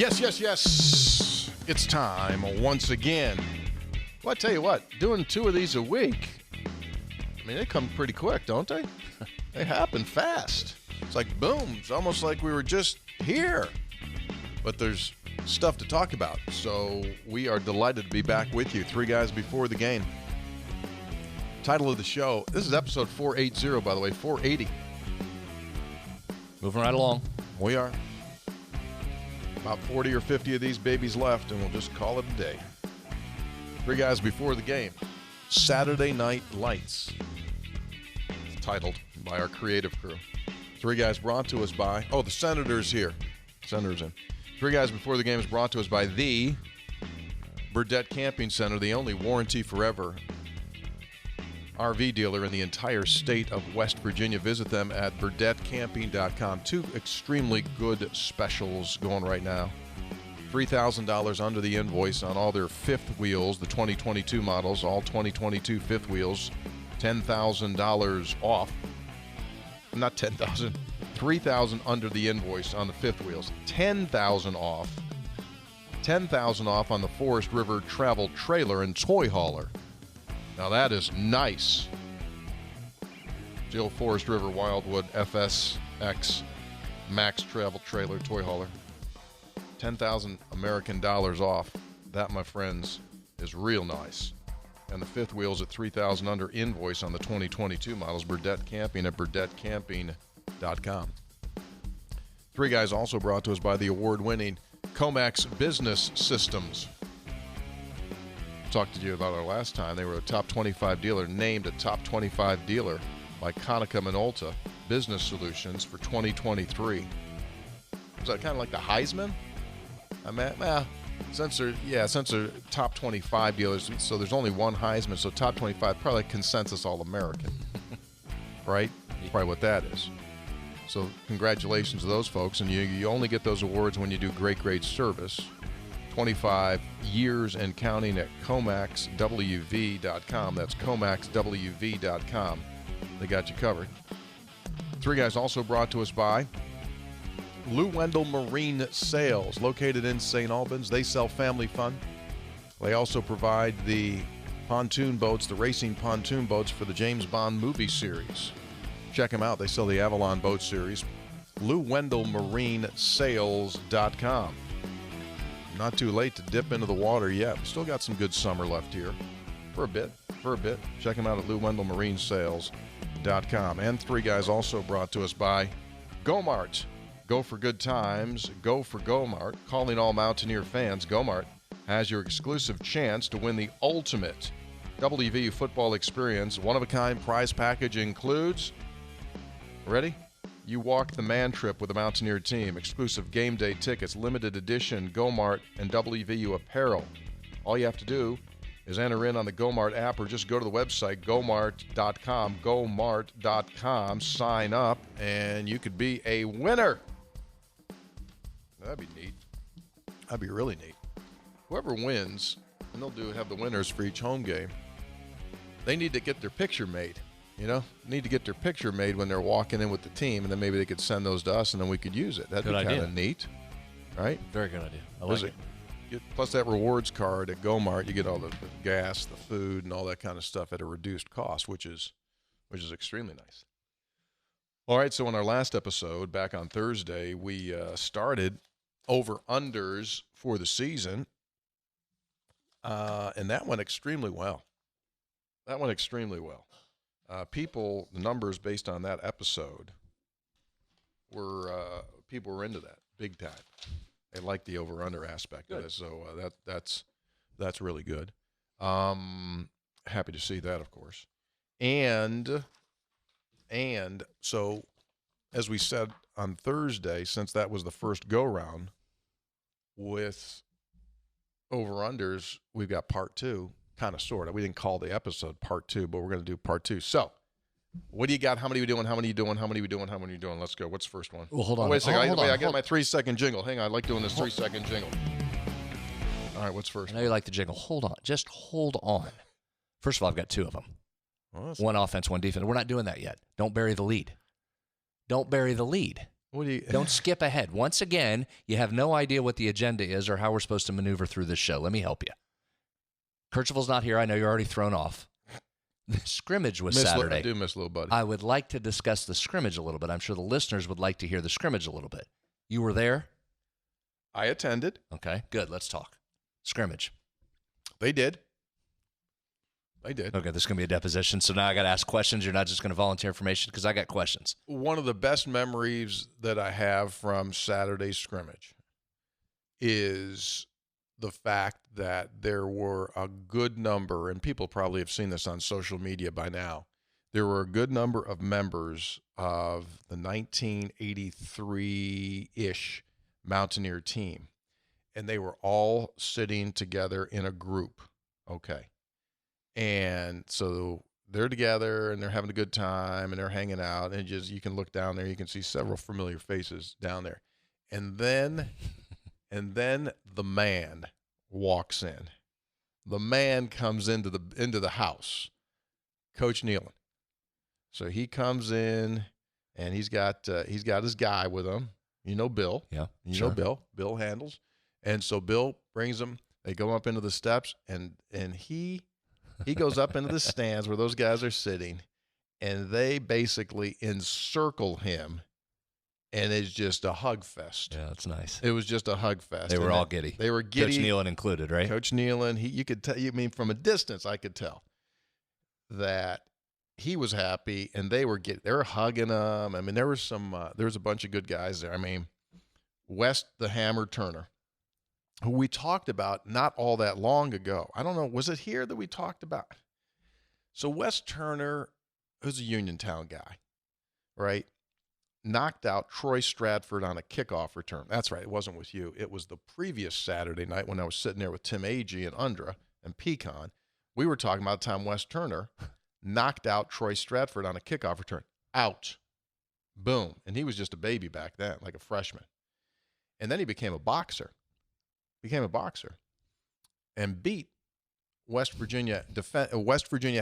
Yes. It's time once again. Well, I tell you what, doing 2 of these a week, I mean, they come pretty quick, don't they? They happen fast. It's like boom. It's almost like we were just here. But there's stuff to talk about. So we are delighted to be back with you. 3 guys before the game. Title of the show. This is episode 480, by the way. 480. Moving right along. We are. About 40 or 50 of these babies left, and we'll just call it a day. 3 guys before the game. Saturday Night Lights. It's titled by our creative crew. 3 guys brought to us by, the Senator's here. Senator's in. 3 guys before the game is brought to us by the Burdett Camping Center, the only warranty forever RV dealer in the entire state of West Virginia. Visit them at burdettcamping.com. 2 extremely good specials going right now. $3,000 under the invoice on all their fifth wheels, the 2022 models, all 2022 fifth wheels. $10,000 off. Not $10,000. $3,000 under the invoice on the fifth wheels. $10,000 off. $10,000 off on the Forest River travel trailer and toy hauler. Now that is nice. Jill Forest River Wildwood FSX Max Travel Trailer Toy Hauler. 10,000 American dollars off. That, my friends, is real nice. And the fifth wheels at 3,000 under invoice on the 2022 models. Burdett Camping at burdettcamping.com. 3 guys also brought to us by the award-winning Comax Business Systems. Talked to you about our last time. They were a top 25 dealer, named a top 25 dealer by Konica Minolta Business Solutions for 2023. Is that kind of like the Heisman? I mean, since they're top 25 dealers, so there's only one Heisman, so top 25, probably consensus All-American, right? That's probably what that is. So congratulations to those folks, and you only get those awards when you do great service. 25 years and counting at ComaxWV.com. That's ComaxWV.com. They got you covered. 3 guys also brought to us by Lou Wendell Marine Sales, located in St. Albans. They sell family fun. They also provide the pontoon boats, the racing pontoon boats for the James Bond movie series. Check them out. They sell the Avalon boat series. LouWendellMarineSales.com. Not too late to dip into the water yet. We still got some good summer left here. For a bit. Check them out at LouWendellMarineSales.com. And 3 guys also brought to us by Go-Mart. Go for good times. Go for Go-Mart. Calling all Mountaineer fans, Go-Mart has your exclusive chance to win the ultimate WVU football experience. One-of-a-kind prize package includes, ready? You walk the man trip with the Mountaineer team, exclusive game day tickets, limited edition Go-Mart and WVU apparel. All you have to do is enter in on the Go-Mart app or just go to the website, gomart.com, sign up, and you could be a winner. That'd be neat. That'd be really neat. Whoever wins, and they'll have the winners for each home game, they need to get their picture made. Need to get their picture made when they're walking in with the team, and then maybe they could send those to us, and then we could use it. That'd be kind of neat, right? Very good idea. I like it. Plus that rewards card at Go-Mart, you get all the gas, the food, and all that kind of stuff at a reduced cost, which is extremely nice. All right, so in our last episode, back on Thursday, we started over-unders for the season, and that went extremely well. The numbers based on that episode people were into that big time. They like the over/under aspect of it, so that's really good. Happy to see that, of course. And so, as we said on Thursday, since that was the first go-round with over/unders, we've got part 2. Kind of, sort of. We didn't call the episode part 2, but we're going to do part 2. So, what do you got? How many are we doing? How many are you doing? How many are we doing? How many are you doing? Let's go. What's the first one? Well, hold on. Wait a second. I got my 3-second jingle. Hang on. I like doing this 3-second jingle. All right, what's first? I know you like the jingle. Hold on. Just hold on. First of all, I've got 2 of them. One offense, one defense. We're not doing that yet. Don't bury the lead. What do you? Don't skip ahead. Once again, you have no idea what the agenda is or how we're supposed to maneuver through this show. Let me help you. Kercheval's not here. I know you're already thrown off. The scrimmage was Saturday. I do miss little buddy. I would like to discuss the scrimmage a little bit. I'm sure the listeners would like to hear the scrimmage a little bit. You were there? I attended. Okay, good. Let's talk. Scrimmage. They did. Okay, this is going to be a deposition, so now I got to ask questions. You're not just going to volunteer information because I got questions. One of the best memories that I have from Saturday's scrimmage is the fact that there were a good number, and people probably have seen this on social media by now, there were a good number of members of the 1983-ish Mountaineer team, and they were all sitting together in a group, okay? And so they're together, and they're having a good time, and they're hanging out, and just you can look down there, you can see several familiar faces down there. And then the man walks in. The man comes into the house, Coach Nehlen. So he comes in, and he's got his guy with him. You know Bill. Yeah, you know Bill. Bill handles. And so Bill brings them. They go up into the steps, and he goes up into the stands where those guys are sitting, and they basically encircle him, and it's just a hug fest. Yeah, that's nice. It was just a hug fest. They were all giddy. They were giddy. Coach Nehlen included, right? Coach Nehlen, you could tell. I mean, from a distance, I could tell that he was happy, and they were hugging him. I mean, there was a bunch of good guys there. I mean, West the Hammer Turner, who we talked about not all that long ago. I don't know, was it here that we talked about? So West Turner, who's a Uniontown guy, right, knocked out Troy Stratford on a kickoff return. That's right, it wasn't with you. It was the previous Saturday night when I was sitting there with Tim Agee and Undra and Pecan. We were talking about the time West Turner knocked out Troy Stratford on a kickoff return. Out. Boom. And he was just a baby back then, like a freshman. And then he became a boxer. And beat West Virginia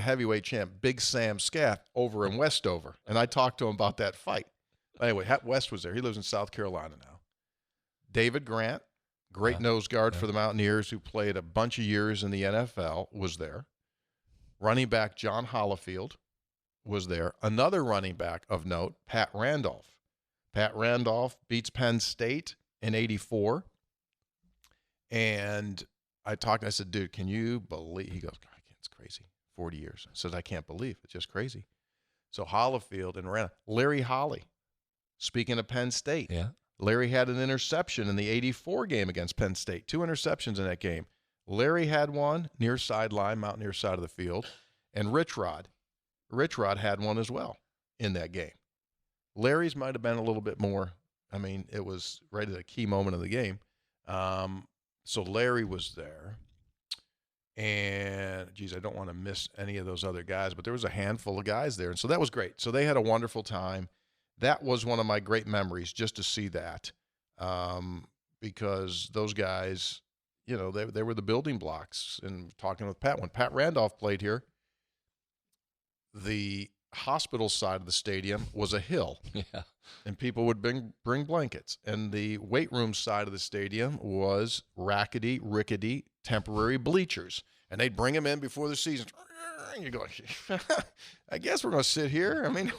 heavyweight champ Big Sam Scaff over in Westover. And I talked to him about that fight. Anyway, West was there. He lives in South Carolina now. David Grant, great nose guard for the Mountaineers, who played a bunch of years in the NFL, was there. Running back John Hollifield was there. Another running back of note, Pat Randolph. Pat Randolph beats Penn State in '84. And I said, dude, can you believe? He goes, it's crazy. 40 years. I said, I can't believe. It's just crazy. So Hollifield and Larry Holly, speaking of Penn State. Yeah. Larry had an interception in the '84 game against Penn State. 2 interceptions in that game. Larry had one near sideline, Mountaineer side of the field. And Rich Rod had one as well in that game. Larry's might have been a little bit more. I mean, it was right at a key moment of the game. So Larry was there, and, geez, I don't want to miss any of those other guys, but there was a handful of guys there, and so that was great. So they had a wonderful time. That was one of my great memories, just to see that, because those guys, you know, they were the building blocks. And talking with Pat, when Pat Randolph played here, the hospital side of the stadium was a hill. Yeah. And people would bring blankets. And the weight room side of the stadium was rickety, temporary bleachers. And they'd bring them in before the season. And you go, I guess we're going to sit here. I mean,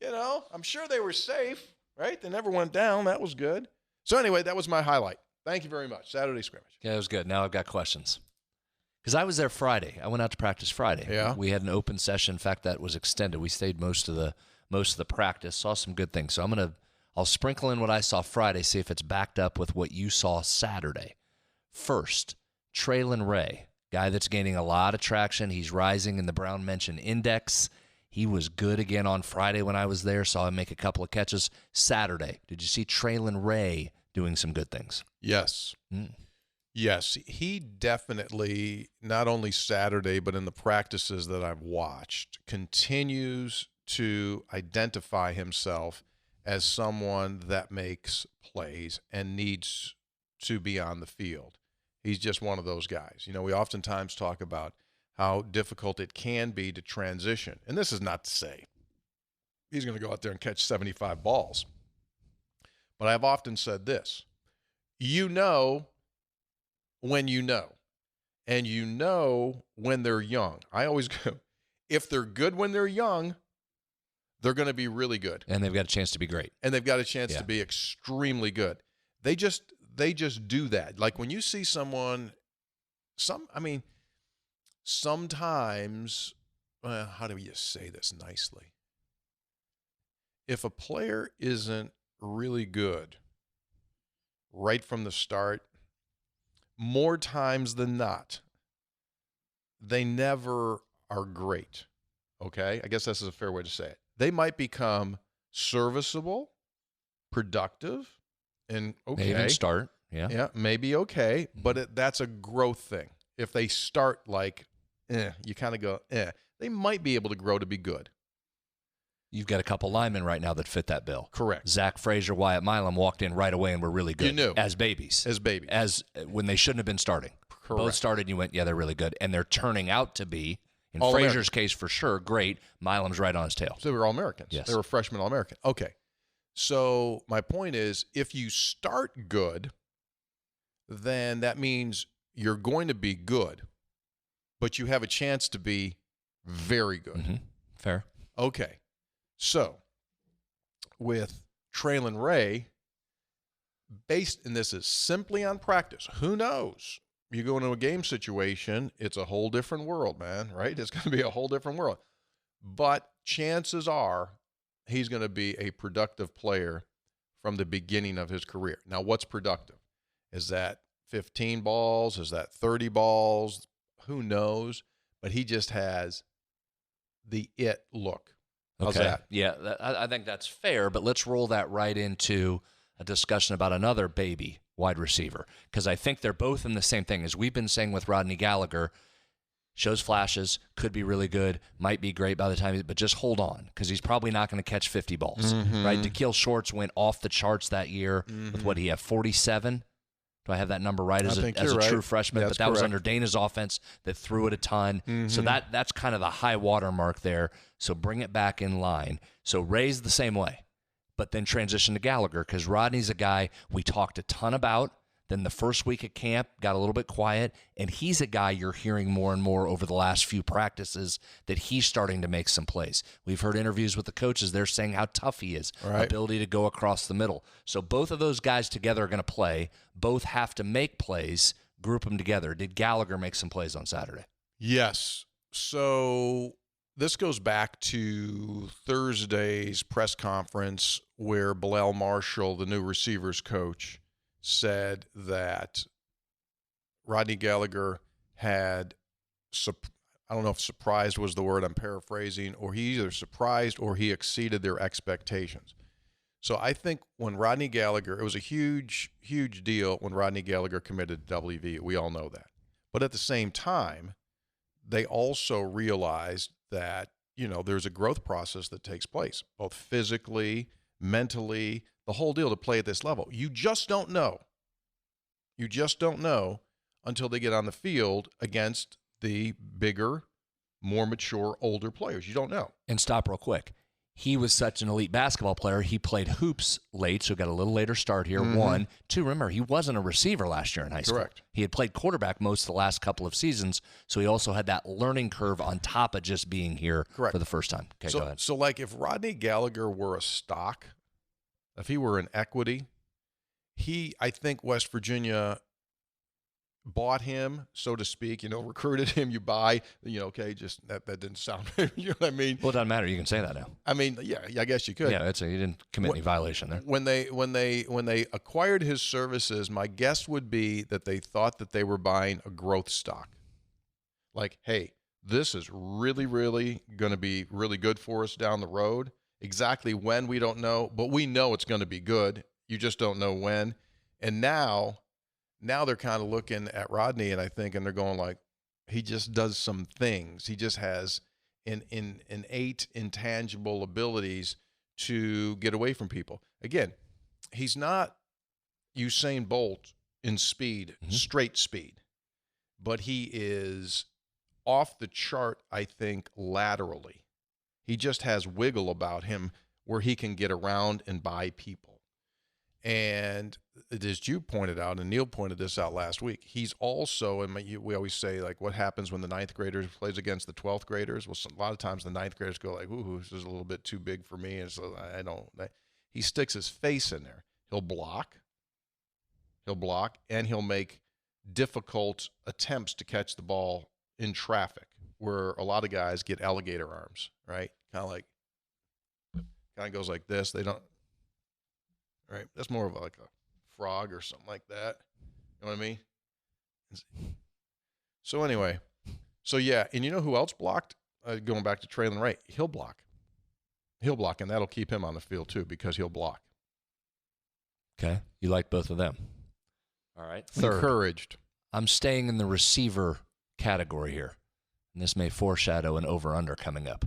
I'm sure they were safe, right? They never went down. That was good. So anyway, that was my highlight. Thank you very much. Saturday scrimmage. Yeah, it was good. Now I've got questions. Because I was there Friday. I went out to practice Friday. Yeah. We had an open session. In fact, that was extended. We stayed most of the practice, saw some good things. So I'll sprinkle in what I saw Friday, see if it's backed up with what you saw Saturday. First, Traylon Ray, guy that's gaining a lot of traction. He's rising in the Brown Mention Index. He was good again on Friday when I was there. Saw him make a couple of catches. Saturday, did you see Traylon Ray doing some good things? Yes. Yes, he definitely, not only Saturday, but in the practices that I've watched, continues to identify himself as someone that makes plays and needs to be on the field. He's just one of those guys. You know, we oftentimes talk about how difficult it can be to transition. And this is not to say he's going to go out there and catch 75 balls. But I've often said this. You know when you know. And you know when they're young. I always go, if they're good when they're young, they're going to be really good. And they've got a chance to be great. And they've got a chance to be extremely good. They just do that. Like when you see someone, sometimes, how do you say this nicely? If a player isn't really good right from the start, more times than not, they never are great. Okay? I guess this is a fair way to say it. They might become serviceable, productive, and okay. They even start. Yeah. Yeah, maybe okay, but that's a growth thing. If they start like, you kind of go, they might be able to grow to be good. You've got a couple linemen right now that fit that bill. Correct. Zach Frazier, Wyatt Milam walked in right away and were really good. You knew. As babies. As when they shouldn't have been starting. Correct. Both started and you went, yeah, they're really good. And they're turning out to be, in All-American. Frazier's case for sure, great. Milam's right on his tail. So they were All-Americans. Yes. They were freshman All-American. Okay. So my point is, if you start good, then that means you're going to be good, but you have a chance to be very good. Mm-hmm. Fair. Okay. So with Traylon Ray, and this is simply on practice. Who knows? You go into a game situation, it's a whole different world, man, right? It's going to be a whole different world. But chances are he's going to be a productive player from the beginning of his career. Now, what's productive? Is that 15 balls? Is that 30 balls? Who knows? But he just has the it look. How's that? Yeah, I think that's fair, but let's roll that right into a discussion about another baby wide receiver, because I think they're both in the same thing. As we've been saying with Rodney Gallagher, shows flashes, could be really good, might be great by the time, but just hold on, because he's probably not going to catch 50 balls, right? Da'Keil Shorts went off the charts that year with what he had, 47? Do I have that number right as a true freshman? That's but that was correct. under Dana's offense that threw it a ton. So that's kind of the high water mark there. So bring it back in line. So Ray's the same way, but then transition to Gallagher, because Rodney's a guy we talked a ton about. Then the first week at camp got a little bit quiet, and he's a guy you're hearing more and more over the last few practices that he's starting to make some plays. We've heard interviews with the coaches. They're saying how tough he is, ability to go across the middle. So both of those guys together are going to play. Both have to make plays. Group them together. Did Gallagher make some plays on Saturday? Yes. So this goes back to Thursday's press conference where Bilal Marshall, the new receivers coach, said that Rodney Gallagher had, I don't know if surprised was the word, I'm paraphrasing, or he either surprised or he exceeded their expectations. So I think when Rodney Gallagher, it was a huge, huge deal when Rodney Gallagher committed to WV. We all know that. But at the same time, they also realized that, there's a growth process that takes place, both physically, mentally, the whole deal to play at this level. You just don't know. You just don't know until they get on the field against the bigger, more mature, older players. You don't know. And stop real quick. He was such an elite basketball player. He played hoops late, so got a little later start here. 1. 2, remember, he wasn't a receiver last year in high school. Correct. He had played quarterback most of the last couple of seasons, so he also had that learning curve on top of just being here for the first time. Okay, go ahead. So, like, if Rodney Gallagher were a stock, if he were an equity, I think West Virginia bought him, so to speak, recruited him, you buy, okay, just that didn't sound, you know what I mean? Well, it doesn't matter. You can say that now. I mean, yeah, I guess you could. Yeah, you didn't commit any violation there. When they acquired his services, my guess would be that they thought that they were buying a growth stock. Like, hey, this is really, really going to be really good for us down the road. Exactly when, we don't know, but we know it's going to be good. You just don't know when. And now they're kind of looking at Rodney, and they're going like, he just does some things. He just has innate, intangible abilities to get away from people. Again, he's not Usain Bolt in speed, straight speed, but he is off the chart, I think, laterally. He just has wiggle about him where he can get around and by people. And as you pointed out, and Neil pointed this out last week, he's also, and we always say, like, what happens when the ninth graders plays against the 12th graders? Well, a lot of times the ninth graders go like, ooh, this is a little bit too big for me. And so he sticks his face in there. He'll block, and he'll make difficult attempts to catch the ball in traffic, where a lot of guys get alligator arms, right? Kind of goes like this. They don't. Right, that's more of like a frog or something like that. You know what I mean? So anyway, yeah, and you know who else blocked? Going back to Traylon Ray, he'll block, and that'll keep him on the field too because he'll block. Okay, you like both of them. All right, third, encouraged. I'm staying in the receiver category here, and this may foreshadow an over/under coming up.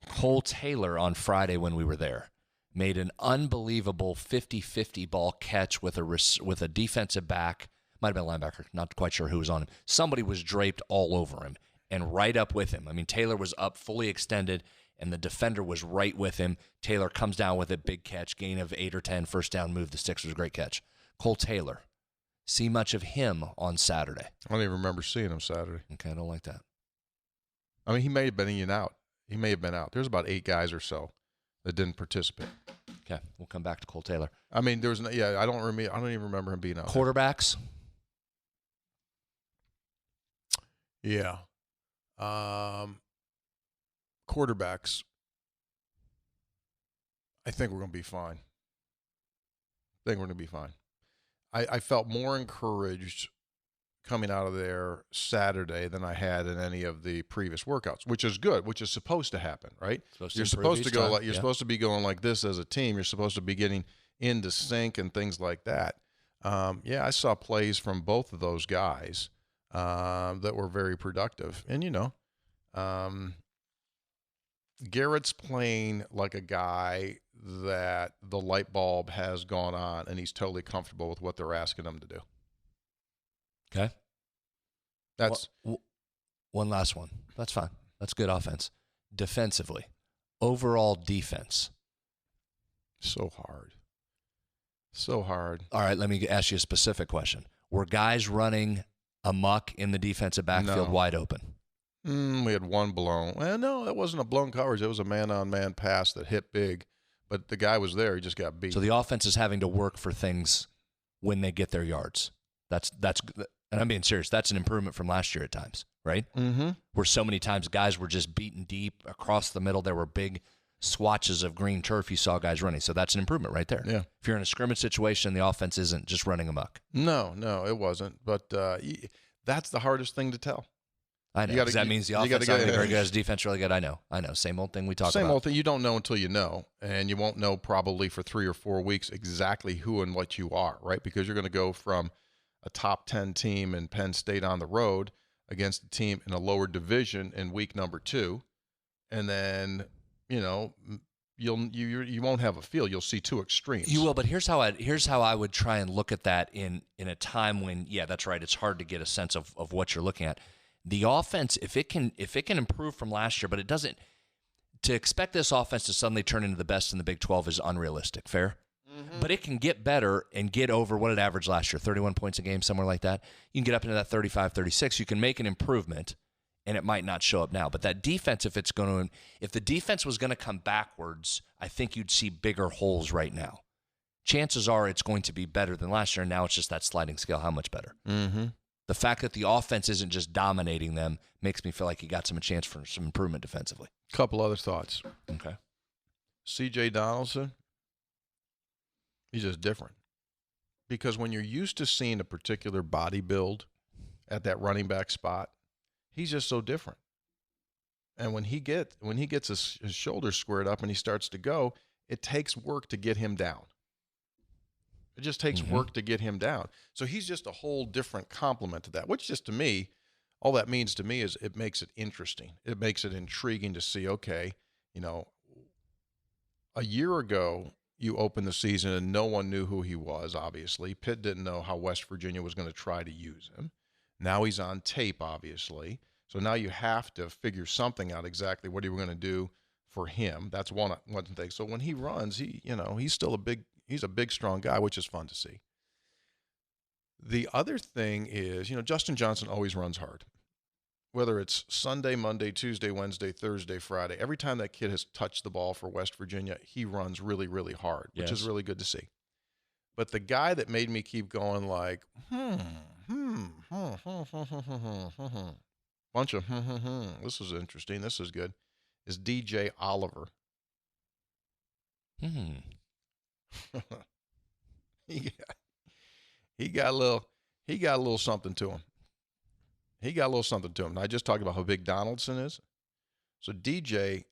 Cole Taylor on Friday when we were there made an unbelievable 50-50 ball catch with a defensive back. Might have been a linebacker. Not quite sure who was on him. Somebody was draped all over him and right up with him. I mean, Taylor was up fully extended, and the defender was right with him. Taylor comes down with a big catch, gain of 8 or 10, first down move. The sticks was a great catch. Cole Taylor. See much of him on Saturday? I don't even remember seeing him Saturday. Okay, I don't like that. I mean, he may have been in and out. He may have been out. There's about 8 guys or so that didn't participate. Okay, we'll come back to Cole Taylor. I mean, I don't even remember him being out. Quarterbacks. Yeah. Quarterbacks. I think we're going to be fine. I felt more encouraged coming out of there Saturday than I had in any of the previous workouts, which is good, which is supposed to happen, right? You're supposed to be going like this as a team. You're supposed to be getting into sync and things like that. I saw plays from both of those guys that were very productive. And, Garrett's playing like a guy that the light bulb has gone on, and he's totally comfortable with what they're asking him to do. Okay. That's one last one. That's fine. That's good offense. Defensively, overall defense. So hard. All right, let me ask you a specific question. Were guys running amok in the defensive backfield wide open? We had one blown. Well, no, it wasn't a blown coverage. It was a man-on-man pass that hit big, but the guy was there. He just got beat. So the offense is having to work for things when they get their yards. That's and I'm being serious. That's an improvement from last year at times, right? Mm-hmm. Where so many times guys were just beaten deep across the middle. There were big swatches of green turf you saw guys running. So that's an improvement right there. Yeah. If you're in a scrimmage situation, the offense isn't just running amok. No, it wasn't. But that's the hardest thing to tell. I know. That means the offense not very good as defense really good. I know. Same old thing we talk about. Same old thing. You don't know until you know, and you won't know probably for 3 or 4 weeks exactly who and what you are, right? Because you're going to go from a top 10 team in Penn State on the road against a team in a lower division in week number 2, and then you won't have a feel. You'll see 2 extremes. You will, but here's how I would try and look at that in a time when that's right. It's hard to get a sense of what you're looking at. The offense, if it can improve from last year, but it doesn't. To expect this offense to suddenly turn into the best in the Big 12 is unrealistic. Fair. Mm-hmm. But it can get better and get over what it averaged last year, 31 points a game, somewhere like that. You can get up into that 35, 36. You can make an improvement, and it might not show up now. But that defense, if the defense was going to come backwards, I think you'd see bigger holes right now. Chances are it's going to be better than last year, and now it's just that sliding scale, how much better. Mm-hmm. The fact that the offense isn't just dominating them makes me feel like you got some chance for some improvement defensively. Couple other thoughts. Okay. C.J. Donaldson, he's just different. Because when you're used to seeing a particular body build at that running back spot, he's just so different. And when he gets his shoulders squared up and he starts to go, it takes work to get him down. It just takes work to get him down. So he's just a whole different complement to that, which just to me, all that means to me is it makes it interesting. It makes it intriguing to see, okay, a year ago you opened the season and no one knew who he was, obviously. Pitt didn't know how West Virginia was going to try to use him. Now he's on tape, obviously. So now you have to figure something out exactly what you were going to do for him. That's one thing. So when he runs, he's still a big He's a big, strong guy, which is fun to see. The other thing is, Justin Johnson always runs hard. Whether it's Sunday, Monday, Tuesday, Wednesday, Thursday, Friday, every time that kid has touched the ball for West Virginia, he runs really, really hard, which is really good to see. But the guy that made me keep going like, bunch of, this is interesting, this is good, is DJ Oliver. He got a little something to him. And I just talked about how big Donaldson is. So DJ,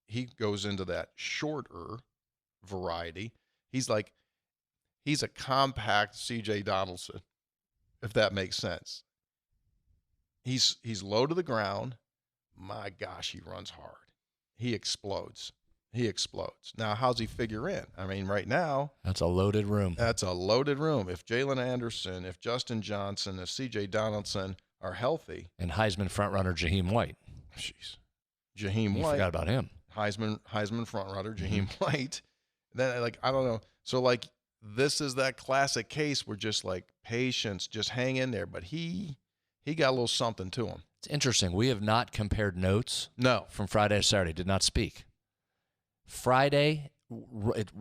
he goes into that shorter variety. He's a compact CJ Donaldson, if that makes sense. He's low to the ground. My gosh, he runs hard. He explodes. Now, how's he figure in? I mean, right now, that's a loaded room. If Jalen Anderson, if Justin Johnson, if CJ Donaldson are healthy. And Heisman frontrunner Jaheim White. Jeez. Jaheim White. You forgot about him. Heisman frontrunner Jaheim White. Then, I don't know. So, this is that classic case where just, patience, just hang in there. But he got a little something to him. It's interesting. We have not compared notes. No. From Friday to Saturday. Did not speak. Friday,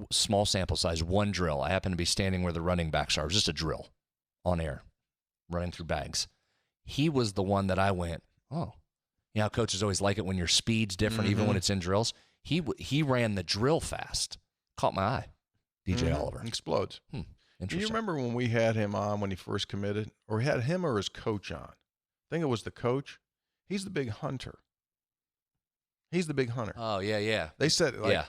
small sample size, one drill. I happened to be standing where the running backs are. It was just a drill on air, running through bags. He was the one that I went, oh. You know how coaches always like it when your speed's different, even when it's in drills? He ran the drill fast. Caught my eye. DJ Oliver. Explodes. Interesting. Do you remember when we had him on when he first committed? Or we had him or his coach on? I think it was the coach. He's the big hunter. Oh, yeah. They said, I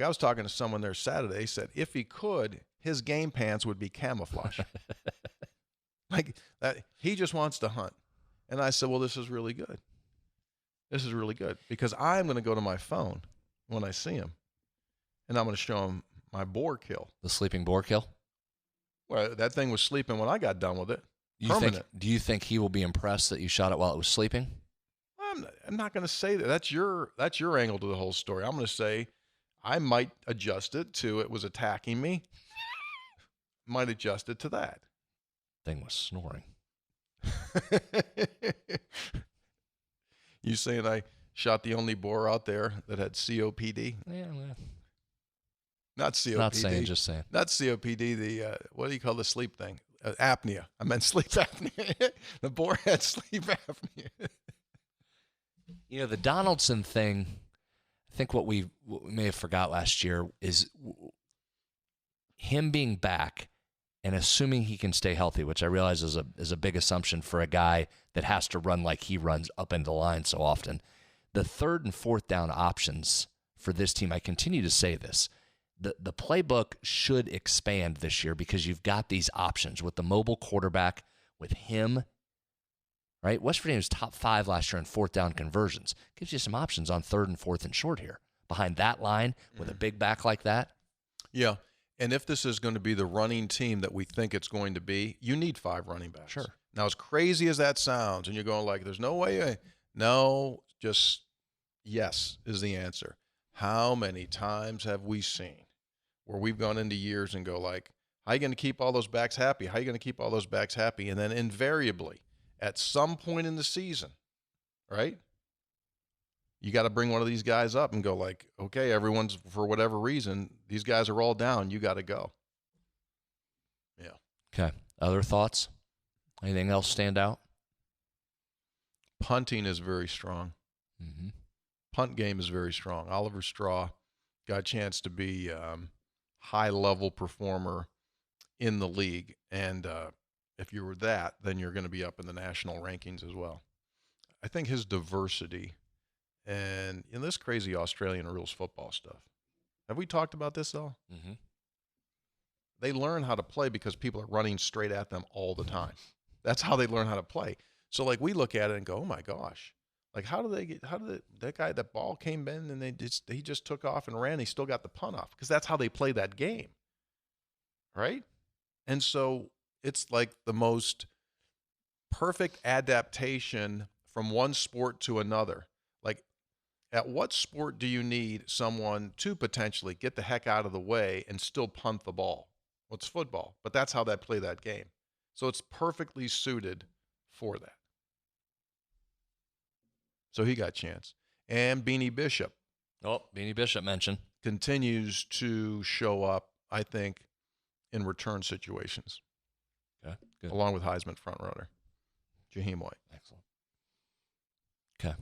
was talking to someone there Saturday. They said if he could, his game pants would be camouflage. That. He just wants to hunt. And I said, well, this is really good. Because I'm going to go to my phone when I see him, and I'm going to show him my boar kill. The sleeping boar kill? Well, that thing was sleeping when I got done with it. Do you think he will be impressed that you shot it while it was sleeping? I'm not going to say that. That's your angle to the whole story. I'm going to say I might adjust it to it was attacking me. Might adjust it to that. Thing was snoring. You saying I shot the only boar out there that had COPD? Yeah, well. Not COPD. Not saying, just saying. Not COPD, the, what do you call the sleep thing? Apnea. I meant sleep apnea. The boar had sleep apnea. The Donaldson thing, I think what we may have forgot last year is him being back and assuming he can stay healthy, which I realize is a big assumption for a guy that has to run like he runs up into the line so often. The third and fourth down options for this team, I continue to say this, the playbook should expand this year because you've got these options with the mobile quarterback, with him, right? West Virginia was top 5 last year in fourth down conversions. Gives you some options on third and fourth and short here. Behind that line with a big back like that. Yeah. And if this is going to be the running team that we think it's going to be, you need 5 running backs. Sure. Now, as crazy as that sounds, and you're going there's no way. No, just yes is the answer. How many times have we seen where we've gone into years and go how are you going to keep all those backs happy? How are you going to keep all those backs happy? And then invariably, at some point in the season, right, you got to bring one of these guys up and go okay, everyone's, for whatever reason, these guys are all down. You got to go. Yeah. Okay. Other thoughts? Anything else stand out? Punting is very strong. Mm-hmm. Punt game is very strong. Oliver Straw got a chance to be high-level performer in the league. And if you were that, then you're going to be up in the national rankings as well. I think his diversity and in this crazy Australian rules football stuff. Have we talked about this, though? Mm-hmm. They learn how to play because people are running straight at them all the time. That's how they learn how to play. So, we look at it and go, oh, my gosh. That guy, that ball came in and he just took off and ran. He still got the punt off because that's how they play that game. Right? And so it's the most perfect adaptation from one sport to another. At what sport do you need someone to potentially get the heck out of the way and still punt the ball? Well, it's football, but that's how they play that game. So it's perfectly suited for that. So he got a chance. And Beanie Bishop. Oh, Beanie Bishop mentioned. Continues to show up, I think, in return situations. Okay, good. Along with Heisman frontrunner, Jaheim White. Excellent. Okay.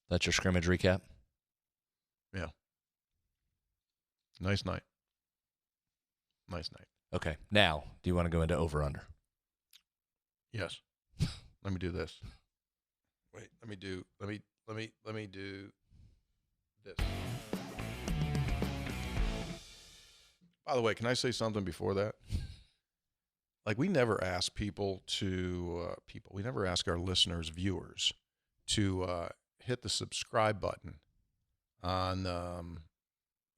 That's your scrimmage recap? Yeah. Nice night. Nice night. Okay. Now, do you want to go into over-under? Yes. Let me do this. Wait, let me do this. By the way, can I say something before that? Like, we never ask we never ask our listeners, viewers, to hit the subscribe button on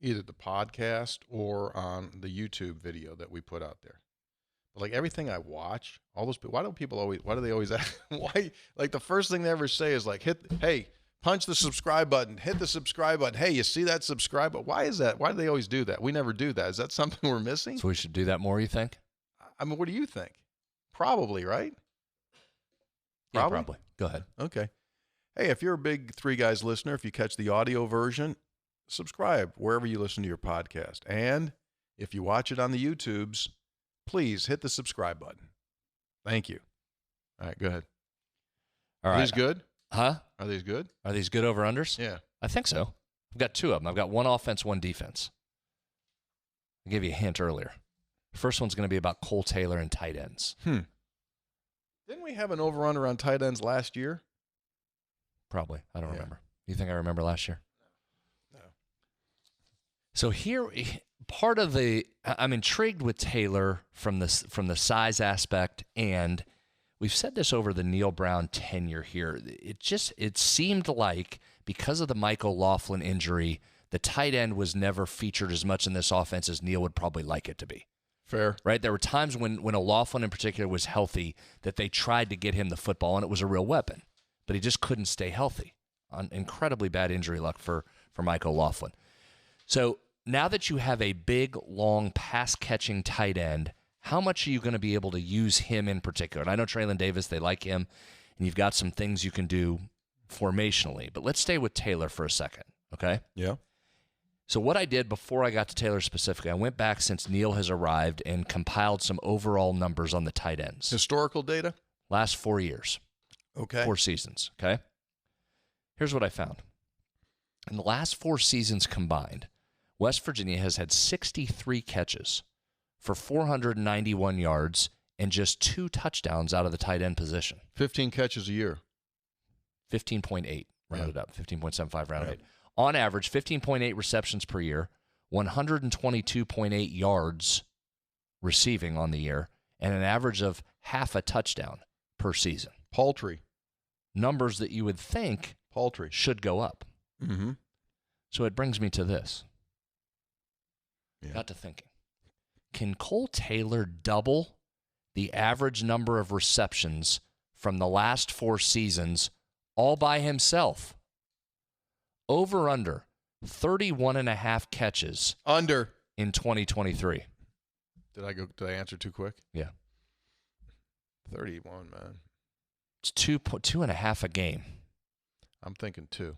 either the podcast or on the YouTube video that we put out there. But like everything I watch, all those people, why do they always ask? Why? Like the first thing they ever say is like, hey, punch the subscribe button, hit the subscribe button. Hey, you see that subscribe button? Why is that? Why do they always do that? We never do that. Is that something we're missing? So we should do that more, you think? I mean, what do you think? Probably, right? Yeah, probably. Go ahead. Okay. Hey, if you're a big Three Guys listener, if you catch the audio version, subscribe wherever you listen to your podcast. And if you watch it on the YouTubes, please hit the subscribe button. Thank you. All right, go ahead. All right. Are these good? Huh? Are these good? Are these good over-unders? Yeah. I think so. I've got two of them. I've got one offense, one defense. I gave you a hint earlier. First one's going to be about Cole Taylor and tight ends. Didn't we have an over-under on tight ends last year? Probably. I don't remember. You think I remember last year? No. So here, part of I'm intrigued with Taylor from the size aspect, and we've said this over the Neil Brown tenure here. It seemed like because of the Michael Laughlin injury, the tight end was never featured as much in this offense as Neil would probably like it to be. Fair. Right? There were times when Laughlin in particular was healthy that they tried to get him the football, and it was a real weapon. But he just couldn't stay healthy. On incredibly bad injury luck for Michael Laughlin. So now that you have a big, long, pass-catching tight end, how much are you going to be able to use him in particular? And I know Traylon Davis, they like him, and you've got some things you can do formationally. But let's stay with Taylor for a second, okay? Yeah. So what I did before I got to Taylor specifically, I went back since Neil has arrived and compiled some overall numbers on the tight ends. Historical data? Last 4 years. Okay. 4 seasons, okay? Here's what I found. In the last 4 seasons combined, West Virginia has had 63 catches for 491 yards and just 2 touchdowns out of the tight end position. 15 catches a year. 15.8 rounded up, 15.75 rounded 8. On average, 15.8 receptions per year, 122.8 yards receiving on the year, and an average of half a touchdown per season. Paltry. Numbers that you would think should go up. Mm-hmm. So it brings me to this. Yeah. Got to thinking. Can Cole Taylor double the average number of receptions from the last 4 seasons all by himself? Over under 31.5 catches. Under. In 2023. Did I answer too quick? Yeah. 31, man. It's 2.5 a game. I'm thinking 2.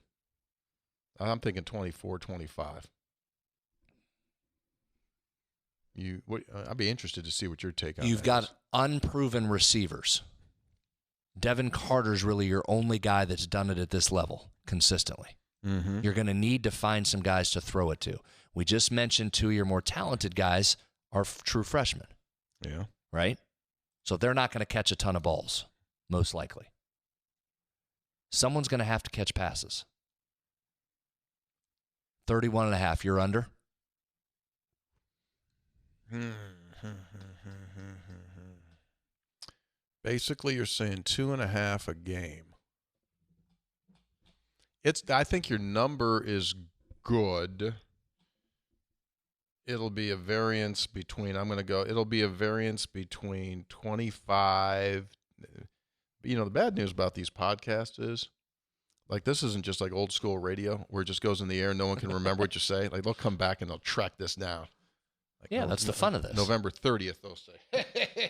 I'm thinking 24, 25. I'd be interested to see what your take on that You've got is. unproven receivers. Devin Carter's really your only guy that's done it at this level consistently. Mm-hmm. You're going to need to find some guys to throw it to. We just mentioned 2 of your more talented guys are true freshmen. Yeah. Right? So they're not going to catch a ton of balls, most likely. Someone's going to have to catch passes. 31.5, you're under? Basically, you're saying 2.5 a game. I think your number is good. It'll be a variance between 25. The bad news about these podcasts is Like, this isn't just like old school radio where it just goes in the air and no one can remember what you say. Like, they'll come back and they'll track this down. Like, Yeah, that's the fun of this. November 30th, they'll say.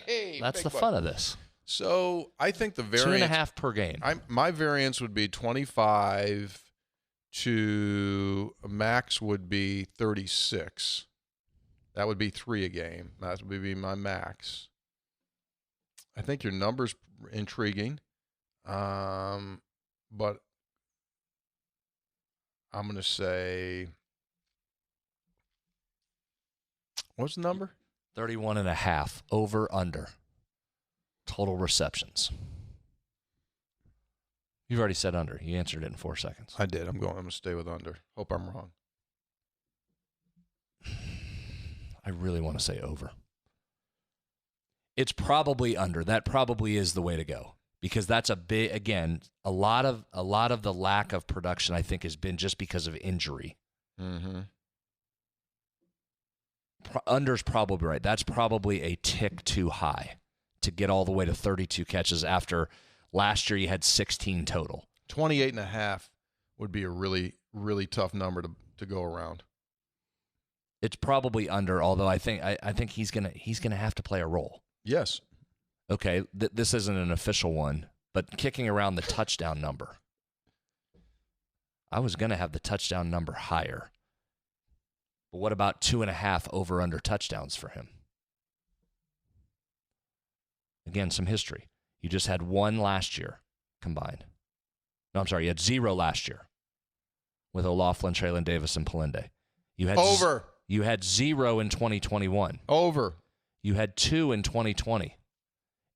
Hey, that's the fun of this. So I think the variance 2.5 per game. My variance would be 25 to max would be 36. That would be 3 a game. That would be my max. I think your number's intriguing, but I'm going to say, what's the number? 31.5 over under total receptions. You've already said under. You answered it in 4 seconds. I did. I'm going to stay with under. Hope I'm wrong. I really want to say over. It's probably under. That probably is the way to go, because that's a big, again, a lot of the lack of production I think has been just because of injury. Mm-hmm. Under's probably right. That's probably a tick too high to get all the way to 32 catches after last year you had 16 total. 28.5 would be a really, really tough number to go around. It's probably under, although I think he's gonna have to play a role. Yes. Okay, this isn't an official one, but kicking around the touchdown number. I was gonna have the touchdown number higher. But what about 2.5 over under touchdowns for him? Again, some history. You just had 1 last year combined. No, I'm sorry, you had 0 last year with O'Loughlin, Traylon Davis, and Palende. You had over. You had 0 in 2021. Over. You had 2 in 2020.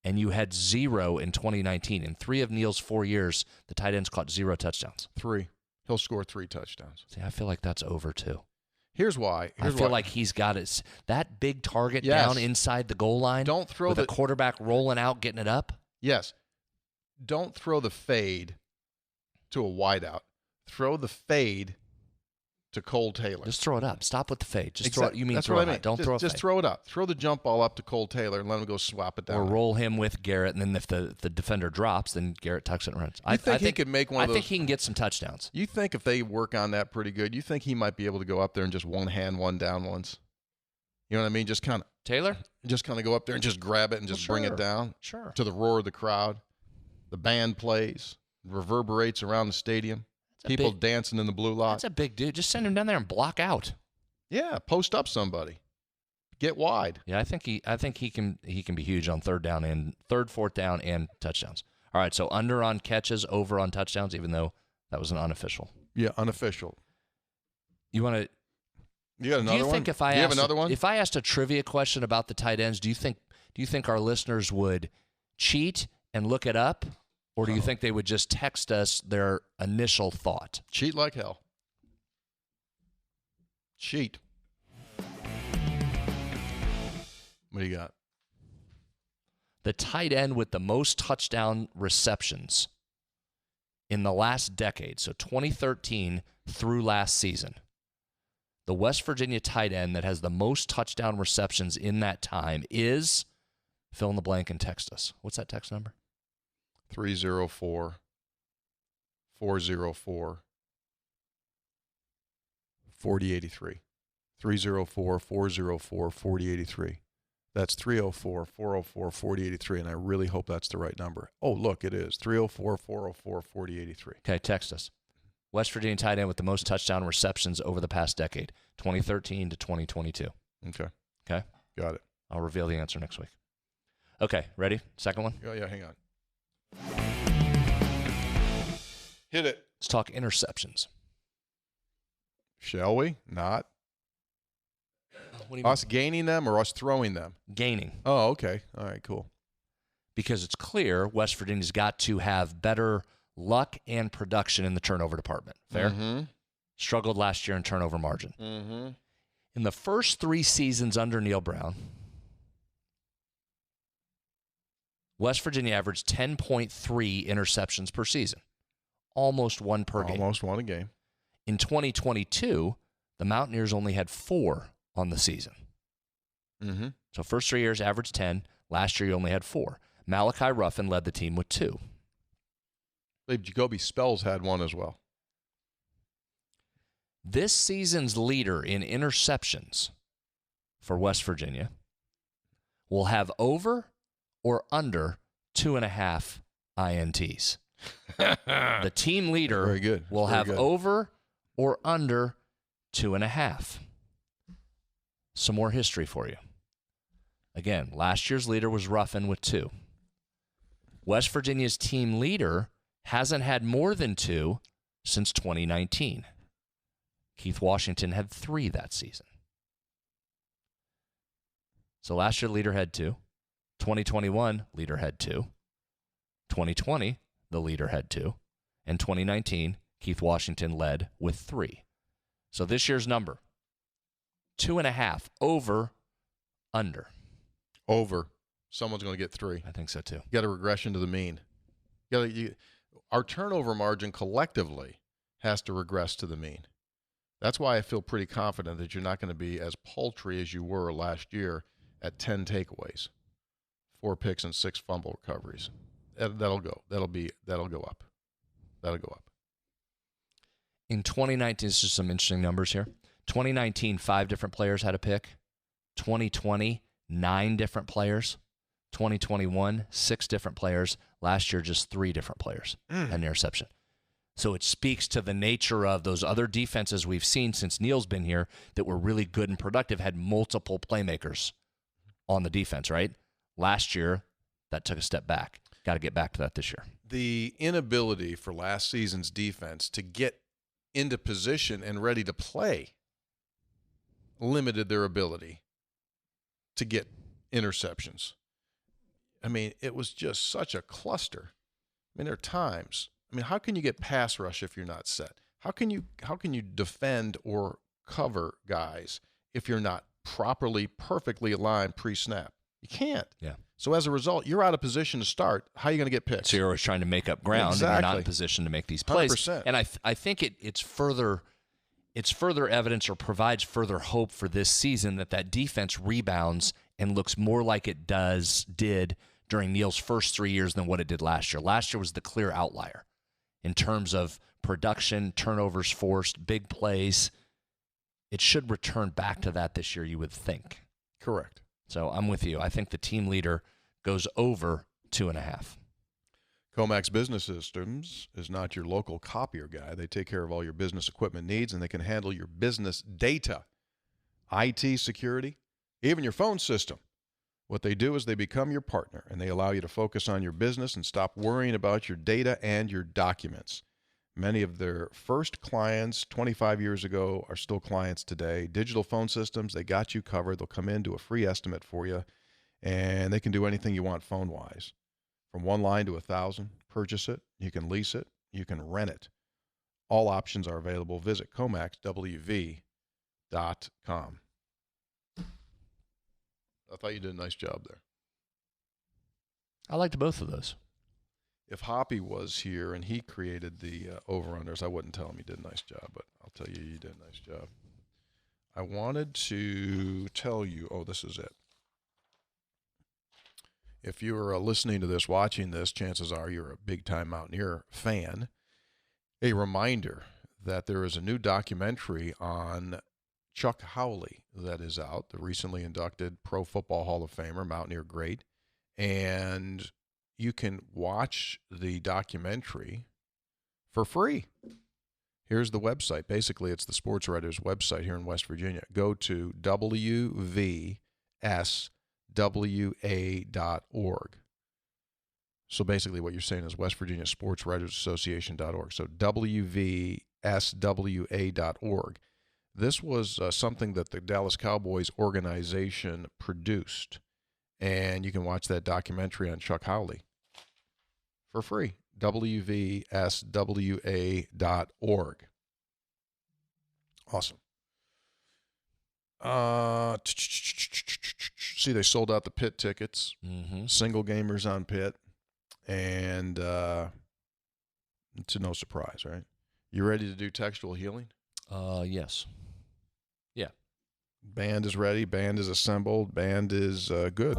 And you had 0 in 2019. In 3 of Neal's 4 years, the tight ends caught 0 touchdowns. 3. He'll score 3 touchdowns. See, I feel like that's over too. Here's why. I feel like he's got it. That big target down inside the goal line. Don't throw with a quarterback rolling out, getting it up. Yes. Don't throw the fade to a wideout. Throw the fade to Cole Taylor. Just throw it up. Stop with the fade. Just exactly. throw it. You mean That's throw what it I mean. up. Don't throw it. Just throw it up. Throw the jump ball up to Cole Taylor and let him go swap it down. Or roll him with Garrett, and then if the defender drops, then Garrett tucks it and runs. I think he could make one of those. I think he can get some touchdowns. You think if they work on that pretty good, you think he might be able to go up there and just one hand, one down once? You know what I mean? Just kind of Taylor? Just kind of go up there and just grab it and just bring it down. Sure. To the roar of the crowd. The band plays, reverberates around the stadium. People dancing in the blue lot. That's a big dude. Just send him down there and block out. Yeah, post up somebody. Get wide. Yeah, I think he can be huge on third, fourth down, and touchdowns. All right, so under on catches, over on touchdowns, even though that was an unofficial. Yeah, unofficial. You want to? You got another one? Think if I have another one? If I asked a trivia question about the tight ends, do you think our listeners would cheat and look it up? Or do you think they would just text us their initial thought? Cheat like hell. Cheat. What do you got? The tight end with the most touchdown receptions in the last decade, so 2013 through last season. The West Virginia tight end that has the most touchdown receptions in that time is, fill in the blank and text us. What's that text number? 304-404-4083. 304-404-4083. That's 304-404-4083, and I really hope that's the right number. Oh, look, it is. 304-404-4083. Okay, text us. West Virginia tight end with the most touchdown receptions over the past decade, 2013 to 2022. Okay. Okay? Got it. I'll reveal the answer next week. Okay, ready? Second one? Oh, yeah, hang on. Hit it. Let's talk interceptions. Shall we? Not. What do you us gaining them or us throwing them? Gaining. Oh, okay. All right, cool. Because it's clear West Virginia's got to have better luck and production in the turnover department. Fair? Mm-hmm. Struggled last year in turnover margin. Mm-hmm. In the first 3 seasons under Neal Brown, West Virginia averaged 10.3 interceptions per season. Almost 1 per game. Almost 1 a game. In 2022, the Mountaineers only had 4 on the season. Mm-hmm. So first 3 years, averaged 10. Last year, you only had 4. Malachi Ruffin led the team with 2. I believe Jacoby Spells had one as well. This season's leader in interceptions for West Virginia will have over or under 2.5 INTs. The team leader Very good. will have over or under 2.5. Some more history for you. Again, last year's leader was Ruffin with 2. West Virginia's team leader hasn't had more than 2 since 2019. Keith Washington had 3 that season. So last year, leader had 2. 2021, leader had 2. 2020, the leader had 2. And 2019, Keith Washington led with 3. So this year's number, 2.5, over, under. Over. Someone's going to get 3. I think so, too. You got a regression to the mean. Our turnover margin collectively has to regress to the mean. That's why I feel pretty confident that you're not going to be as paltry as you were last year at 10 takeaways, 4 picks and 6 fumble recoveries. That'll go. That'll go up. That'll go up. In 2019, this is some interesting numbers here. 2019, 5 different players had a pick. 2020, 9 different players. 2021, 6 different players. Last year, just 3 different players had an interception. So it speaks to the nature of those other defenses we've seen since Neil's been here that were really good and productive, had multiple playmakers on the defense, right? Last year, that took a step back. Got to get back to that this year. The inability for last season's defense to get into position and ready to play limited their ability to get interceptions. I mean, it was just such a cluster. I mean, there are times. I mean, how can you get pass rush if you're not set? How can you defend or cover guys if you're not properly, perfectly aligned pre-snap? You can't. Yeah. So as a result, you're out of position to start. How are you going to get picks? So you're always trying to make up ground, Exactly. and you're not in position to make these plays. 100%. And I think it's further evidence or provides further hope for this season that defense rebounds and looks more like it did during Neil's first 3 years than what it did last year. Last year was the clear outlier in terms of production, turnovers forced, big plays. It should return back to that this year, you would think. Correct. So I'm with you. I think the team leader goes over 2.5. Comax Business Systems is not your local copier guy. They take care of all your business equipment needs, and they can handle your business data, IT security, even your phone system. What they do is they become your partner, and they allow you to focus on your business and stop worrying about your data and your documents. Many of their first clients 25 years ago are still clients today. Digital phone systems, they got you covered. They'll come in, do a free estimate for you, and they can do anything you want phone-wise. From 1 line to 1,000, purchase it. You can lease it. You can rent it. All options are available. Visit comaxwv.com. I thought you did a nice job there. I liked both of those. If Hoppy was here and he created the over-unders, I wouldn't tell him he did a nice job, but I'll tell you did a nice job. I wanted to tell you, this is it. If you're listening to this, watching this, chances are you're a big-time Mountaineer fan. A reminder that there is a new documentary on Chuck Howley that is out, the recently inducted Pro Football Hall of Famer, Mountaineer great. And you can watch the documentary for free. Here's the website. Basically, it's the sports writer's website here in West Virginia. Go to wvswa.org. So basically what you're saying is West Virginia Sports Writers Association.org. So wvswa.org. This was something that the Dallas Cowboys organization produced. And you can watch that documentary on Chuck Howley for free. wvswa.org. Awesome. See, they sold out the Pitt tickets. Mm-hmm. Single gamers on Pitt. And to no surprise, right? You ready to do textual healing? Yes. Yeah. Band is ready. Band is assembled. Band is good.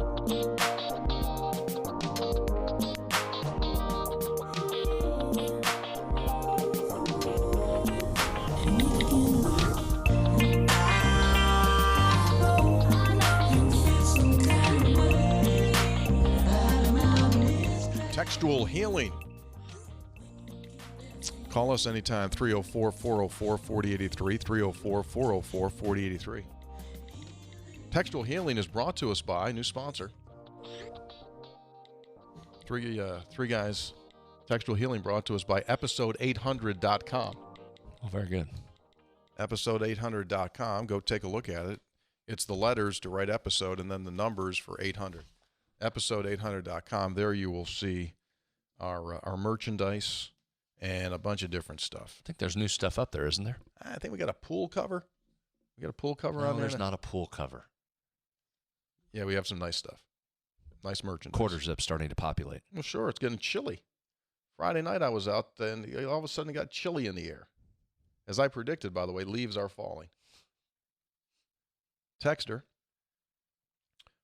Textual Healing. Call us anytime, 304-404-4083, 304-404-4083. Textual Healing is brought to us by, new sponsor, Three Guys. Textual Healing brought to us by episode800.com. Oh, very good. Episode800.com. Go take a look at it. It's the letters to write episode and then the numbers for 800. Episode800.com. There you will see our merchandise and a bunch of different stuff. I think there's new stuff up there, isn't there? I think we got a pool cover. We got a pool cover on there. There's not a pool cover. Yeah, we have some nice stuff. Nice merchandise. Quarter zip starting to populate. Well, sure. It's getting chilly. Friday night I was out, and all of a sudden it got chilly in the air. As I predicted, by the way, leaves are falling. Texter.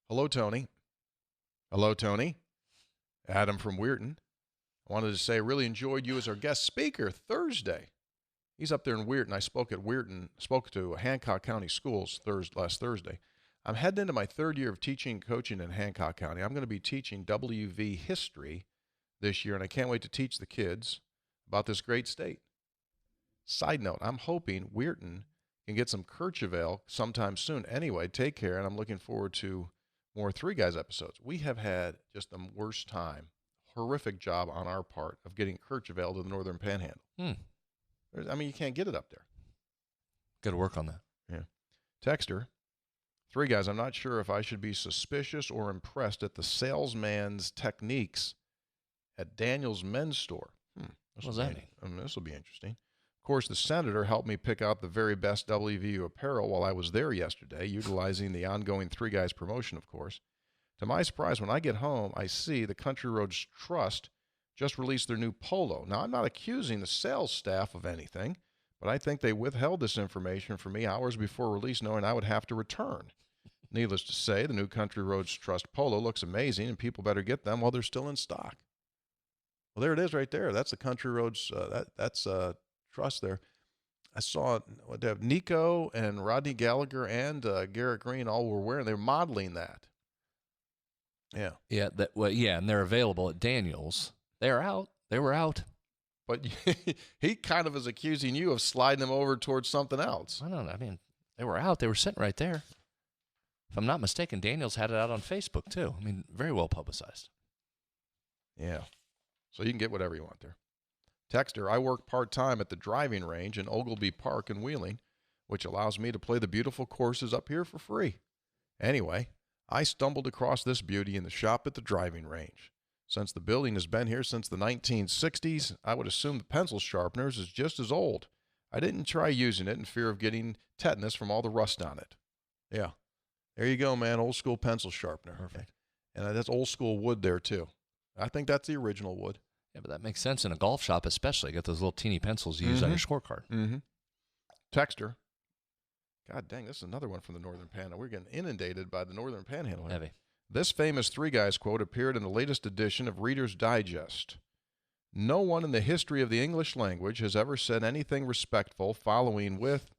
Hello, Tony. Hello, Tony. Adam from Weirton. I wanted to say I really enjoyed you as our guest speaker Thursday. He's up there in Weirton. I spoke at Weirton, spoke to Hancock County Schools last Thursday. I'm heading into my third year of teaching and coaching in Hancock County. I'm going to be teaching WV history this year, and I can't wait to teach the kids about this great state. Side note, I'm hoping Weirton can get some Kercheval sometime soon. Anyway, take care, and I'm looking forward to more Three Guys episodes. We have had just the worst time, horrific job on our part of getting Kercheval to the Northern Panhandle. I mean, you can't get it up there. Got to work on that. Yeah. Texter. Three Guys, I'm not sure if I should be suspicious or impressed at the salesman's techniques at Daniel's men's store. What does that mean? This will be interesting. Of course, the senator helped me pick out the very best WVU apparel while I was there yesterday, utilizing the ongoing Three Guys promotion, of course. To my surprise, when I get home, I see the Country Roads Trust just released their new polo. Now, I'm not accusing the sales staff of anything, but I think they withheld this information from me hours before release, knowing I would have to return. Needless to say, the new Country Roads Trust polo looks amazing, and people better get them while they're still in stock. Well, there it is right there. That's the Country Roads, that's Trust there. I saw Nico and Rodney Gallagher and Garrett Green all were wearing. They were modeling that. Yeah. Yeah, and they're available at Daniel's. They're out. They were out. But he kind of is accusing you of sliding them over towards something else. I don't know. I mean, they were out. They were sitting right there. If I'm not mistaken, Daniel's had it out on Facebook, too. I mean, very well publicized. Yeah. So you can get whatever you want there. Texter, I work part-time at the driving range in Ogilvy Park in Wheeling, which allows me to play the beautiful courses up here for free. Anyway, I stumbled across this beauty in the shop at the driving range. Since the building has been here since the 1960s, I would assume the pencil sharpeners is just as old. I didn't try using it in fear of getting tetanus from all the rust on it. Yeah. There you go, man. Old school pencil sharpener. Perfect. And that's old school wood there, too. I think that's the original wood. Yeah, but that makes sense in a golf shop especially. Get those little teeny pencils you use on your scorecard. Mm-hmm. Texter. God dang, this is another one from the Northern Panhandle. We're getting inundated by the Northern Panhandle. Heavy. This famous Three Guys quote appeared in the latest edition of Reader's Digest. No one in the history of the English language has ever said anything respectful following with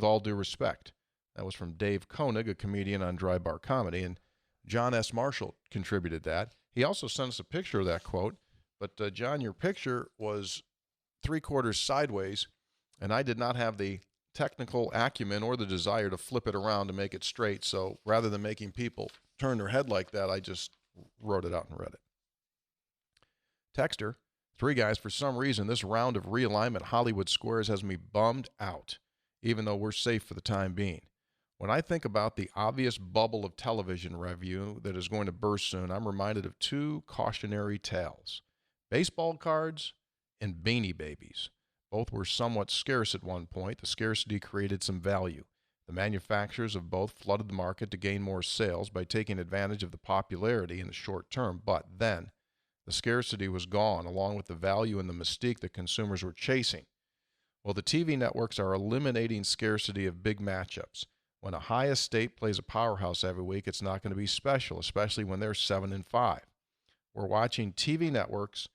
all due respect. That was from Dave Koenig, a comedian on Dry Bar Comedy, and John S. Marshall contributed that. He also sent us a picture of that quote, but John, your picture was 3/4 sideways, and I did not have the technical acumen or the desire to flip it around to make it straight, so rather than making people turn their head like that, I just wrote it out and read it. Texter, Three Guys, for some reason, this round of realignment Hollywood Squares has me bummed out, even though we're safe for the time being. When I think about the obvious bubble of television revenue that is going to burst soon, I'm reminded of two cautionary tales. Baseball cards and Beanie Babies. Both were somewhat scarce at one point. The scarcity created some value. The manufacturers of both flooded the market to gain more sales by taking advantage of the popularity in the short term, but then the scarcity was gone, along with the value and the mystique that consumers were chasing. Well, the TV networks are eliminating scarcity of big matchups. When a high estate plays a powerhouse every week, it's not going to be special, especially when they're 7-5. We're watching TV networks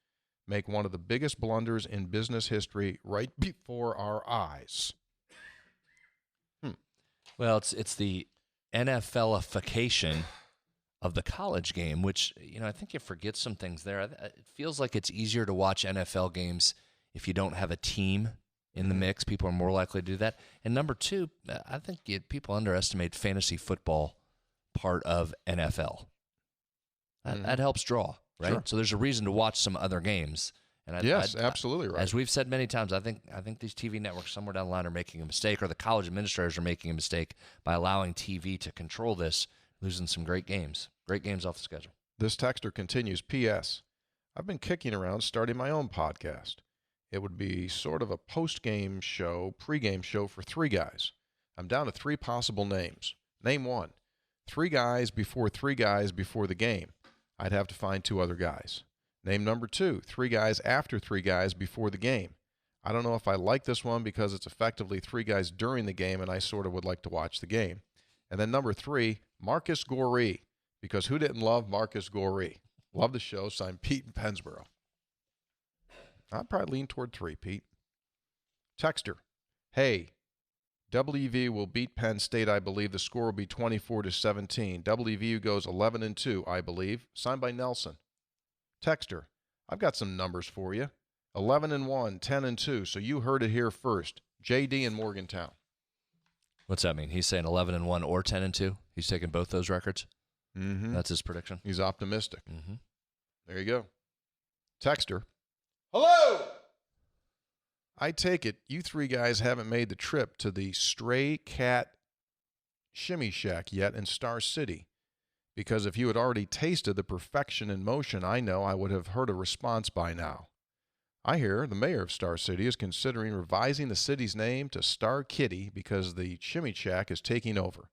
make one of the biggest blunders in business history right before our eyes. Well, it's the NFLification of the college game, which, I think you forget some things there. It feels like it's easier to watch NFL games if you don't have a team in the mix. People are more likely to do that. And number two, I think people underestimate fantasy football part of NFL. That helps draw, right? Sure. So there's a reason to watch some other games. And absolutely right. As we've said many times, I think these TV networks somewhere down the line are making a mistake, or the college administrators are making a mistake by allowing TV to control this, losing some great games off the schedule. This texter continues, P.S. I've been kicking around starting my own podcast. It would be sort of a post-game show, pre-game show for three guys. I'm down to three possible names. Name one. Three guys before the game. I'd have to find two other guys. Name number two. Three guys after three guys before the game. I don't know if I like this one because it's effectively three guys during the game, and I sort of would like to watch the game. And then number three, Marcus Goree, because who didn't love Marcus Goree? Love the show. Signed Pete in Pennsboro. I'd probably lean toward three, Pete. Texter, hey, WVU will beat Penn State, I believe. The score will be 24-17. WVU goes 11-2, I believe. Signed by Nelson. Texter, I've got some numbers for you. 11-1, 10-2. So you heard it here first. JD in Morgantown. What's that mean? He's saying 11-1 or 10-2? He's taking both those records? Mm-hmm. That's his prediction? He's optimistic. Mm-hmm. There you go. Texter. Hello! I take it you three guys haven't made the trip to the Stray Cat Shimmy Shack yet in Star City, because if you had already tasted the perfection in motion, I know I would have heard a response by now. I hear the mayor of Star City is considering revising the city's name to Star Kitty because the Shimmy Shack is taking over.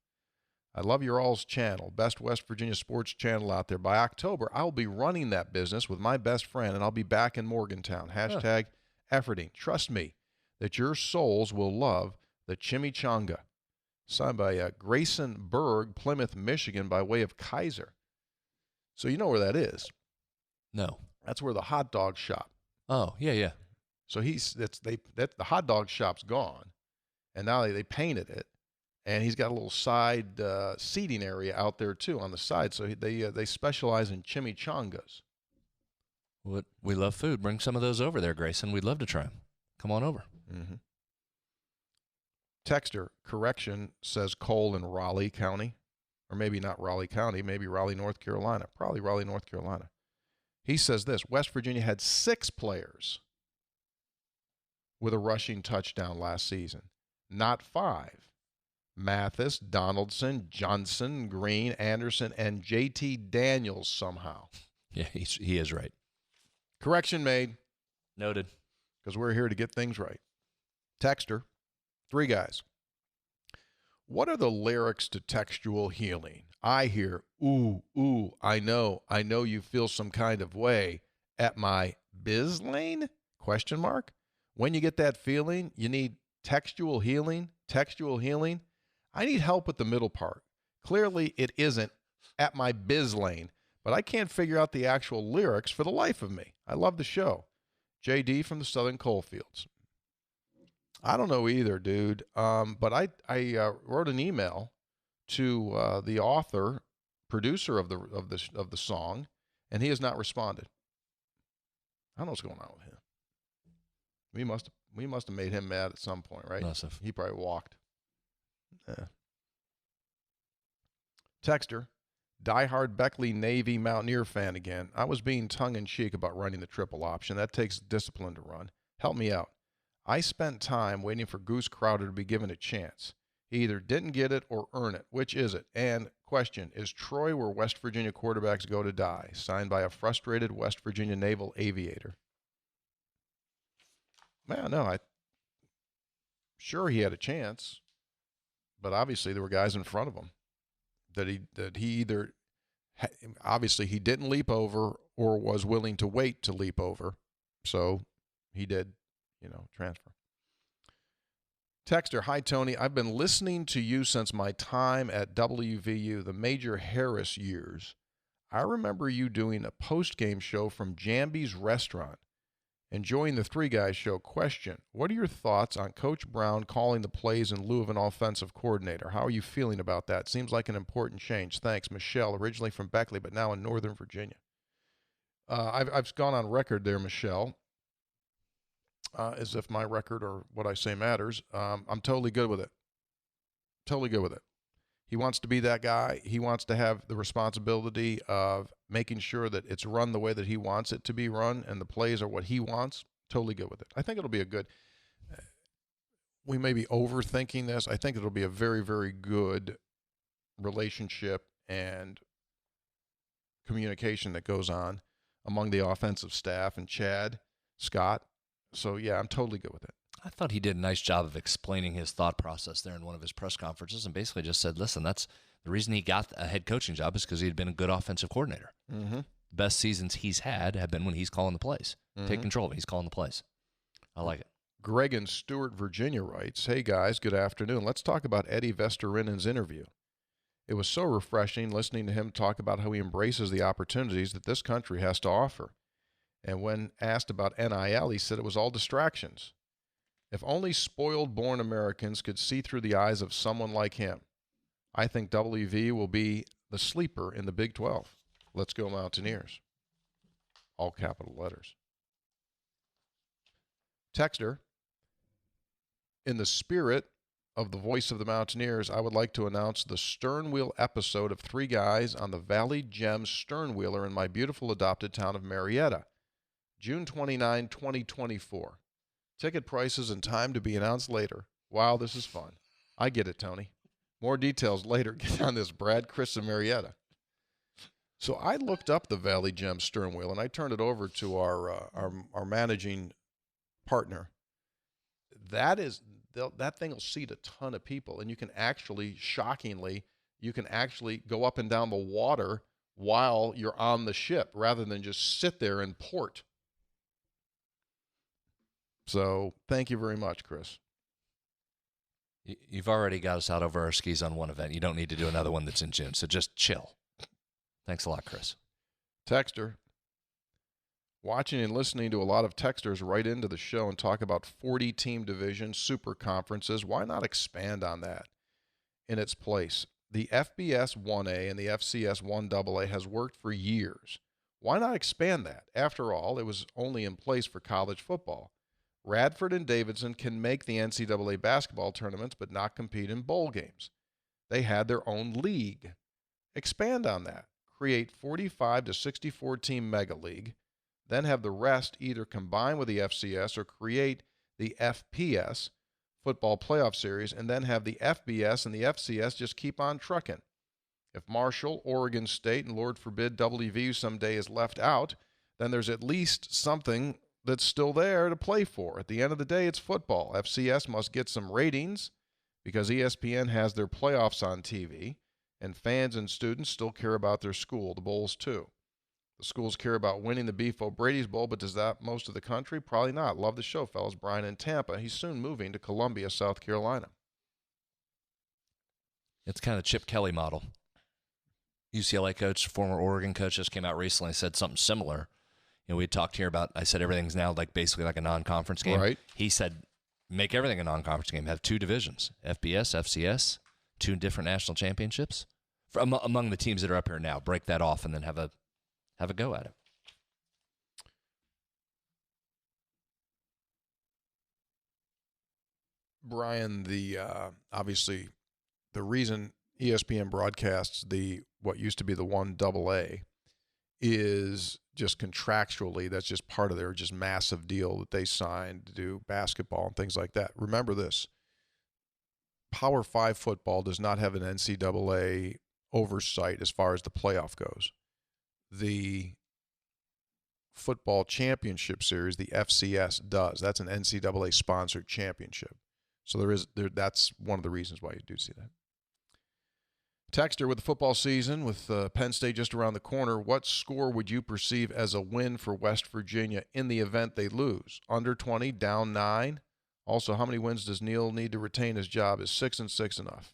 I love your all's channel, best West Virginia sports channel out there. By October, I'll be running that business with my best friend, and I'll be back in Morgantown. Hashtag efforting. Trust me that your souls will love the chimichanga. Signed by Grayson Berg, Plymouth, Michigan, by way of Kaiser. So you know where that is? No. That's where the hot dog shop. Oh, yeah. So the hot dog shop's gone, and now they painted it, and he's got a little side seating area out there too on the side. So they specialize in chimichangas. What, we love food. Bring some of those over there, Grayson. We'd love to try them. Come on over. Mm-hmm. Texter, correction, says Cole in Raleigh County. Or maybe not Raleigh County, maybe Raleigh, North Carolina. Probably Raleigh, North Carolina. He says this, West Virginia had 6 players with a rushing touchdown last season, not 5. Mathis, Donaldson, Johnson, Green, Anderson, and J.T. Daniels somehow. Yeah, he is right. Correction made. Noted. Because we're here to get things right. Texter, 3 guys. What are the lyrics to Textual Healing? I hear, ooh, ooh, I know you feel some kind of way at my biz lane? Question mark. When you get that feeling, you need textual healing. I need help with the middle part. Clearly, it isn't at my biz lane, but I can't figure out the actual lyrics for the life of me. I love the show. JD from the Southern Coalfields. I don't know either, dude. But I wrote an email to the author, producer of the song, and he has not responded. I don't know what's going on with him. We must have made him mad at some point, right? Must have. He probably walked. Texter, diehard Beckley Navy Mountaineer fan again. I was being tongue-in-cheek about running the triple option. That takes discipline to run. Help me out. I spent time waiting for Goose Crowder to be given a chance. He either didn't get it or earn it. Which is it? And question, is Troy where West Virginia quarterbacks go to die? Signed by a frustrated West Virginia naval aviator. Well, no, sure he had a chance, but obviously there were guys in front of him that he either obviously he didn't leap over or was willing to wait to leap over. So he did, transfer. Texter, hi, Tony. I've been listening to you since my time at WVU, the Major Harris years. I remember you doing a post-game show from Jambi's Restaurant, Enjoying the Three Guys show. Question: what are your thoughts on Coach Brown calling the plays in lieu of an offensive coordinator? How are you feeling about that? Seems like an important change. Thanks, Michelle, originally from Beckley, but now in Northern Virginia. I've gone on record there, Michelle, as if my record or what I say matters. I'm totally good with it. Totally good with it. He wants to be that guy. He wants to have the responsibility of making sure that it's run the way that he wants it to be run and the plays are what he wants. Totally good with it. I think it'll be a good – we may be overthinking this. I think it'll be a very, very good relationship and communication that goes on among the offensive staff and Chad, Scott. So, yeah, I'm totally good with it. I thought he did a nice job of explaining his thought process there in one of his press conferences and basically just said, listen, that's the reason he got a head coaching job is because he had been a good offensive coordinator. Mm-hmm. Best seasons he's had have been when he's calling the plays. Mm-hmm. Take control of it. He's calling the plays. I like it. Greg in Stewart, Virginia writes, hey, guys, good afternoon. Let's talk about Eddie Vesterinen's interview. It was so refreshing listening to him talk about how he embraces the opportunities that this country has to offer. And when asked about NIL, he said it was all distractions. If only spoiled-born Americans could see through the eyes of someone like him, I think WV will be the sleeper in the Big 12. Let's go Mountaineers. All capital letters. Texter, in the spirit of the voice of the Mountaineers, I would like to announce the sternwheel episode of Three Guys on the Valley Gems sternwheeler in my beautiful adopted town of Marietta, June 29, 2024. Ticket prices and time to be announced later. Wow, this is fun. I get it, Tony. More details later. Get on this, Brad, Chris, and Marietta. So I looked up the Valley Gem sternwheel, and I turned it over to our managing partner. That thing will seat a ton of people, and you can actually, shockingly, go up and down the water while you're on the ship rather than just sit there in port. So thank you very much, Chris. You've already got us out over our skis on one event. You don't need to do another one that's in June, so just chill. Thanks a lot, Chris. Texter. Watching and listening to a lot of texters write into the show and talk about 40-team divisions, super conferences. Why not expand on that in its place? The FBS 1A and the FCS 1AA has worked for years. Why not expand that? After all, it was only in place for college football. Radford and Davidson can make the NCAA basketball tournaments but not compete in bowl games. They had their own league. Expand on that. Create 45 to 64 team mega league, then have the rest either combine with the FCS or create the FPS, football playoff series, and then have the FBS and the FCS just keep on trucking. If Marshall, Oregon State, and Lord forbid WVU someday is left out, then there's at least something that's still there to play for. At the end of the day, it's football. FCS must get some ratings because ESPN has their playoffs on TV, and fans and students still care about their school, the bowls too. The schools care about winning the Beef O'Brady's Bowl, but does that most of the country? Probably not. Love the show, fellas. Brian in Tampa. He's soon moving to Columbia, South Carolina. It's kind of Chip Kelly model. UCLA coach, former Oregon coach, just came out recently and said something similar. You know, we had talked here about, I said everything's now like basically like a non-conference game. Right. He said make everything a non-conference game. Have two divisions, FBS, FCS, two different national championships. Among the teams that are up here now, break that off and then have a go at it. Brian, obviously the reason ESPN broadcasts what used to be the 1AA is just contractually, that's just part of their just massive deal that they signed to do basketball and things like that. Remember this, Power 5 football does not have an NCAA oversight as far as the playoff goes. The football championship series, the FCS, does. That's an NCAA-sponsored championship. So that's one of the reasons why you do see that. Texter, with the football season, with Penn State just around the corner, what score would you perceive as a win for West Virginia in the event they lose? Under 20, down 9? Also, how many wins does Neal need to retain his job? Is 6-6 enough?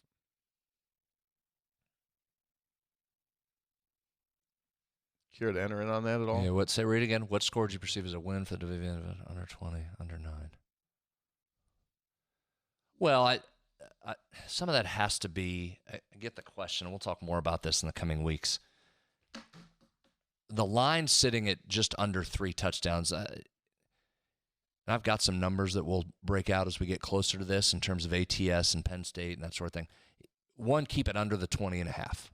Care to enter in on that at all? Yeah, read again. What score do you perceive as a win for the division event? Under 20, under 9. Well, I some of that has to be, I get the question, and we'll talk more about this in the coming weeks. The line sitting at just under 3 touchdowns, I've got some numbers that we'll break out as we get closer to this in terms of ATS and Penn State and that sort of thing. One, keep it under the 20.5.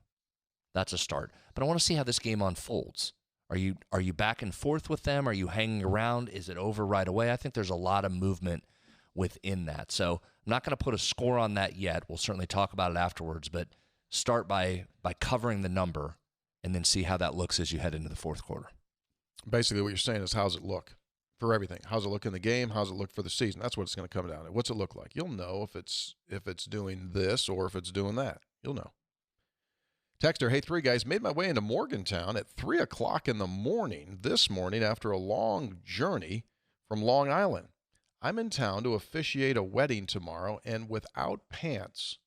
That's a start. But I want to see how this game unfolds. Are you back and forth with them? Are you hanging around? Is it over right away? I think there's a lot of movement within that. So I'm not going to put a score on that yet. We'll certainly talk about it afterwards, but start by covering the number and then see how that looks as you head into the fourth quarter. Basically what you're saying is, how's it look for everything? How's it look in the game? How's it look for the season? That's what it's going to come down to. What's it look like? You'll know if it's doing this or if it's doing that. You'll know. Texter, hey, 3 guys, made my way into Morgantown at 3 o'clock in the morning this morning after a long journey from Long Island. I'm in town to officiate a wedding tomorrow and without pants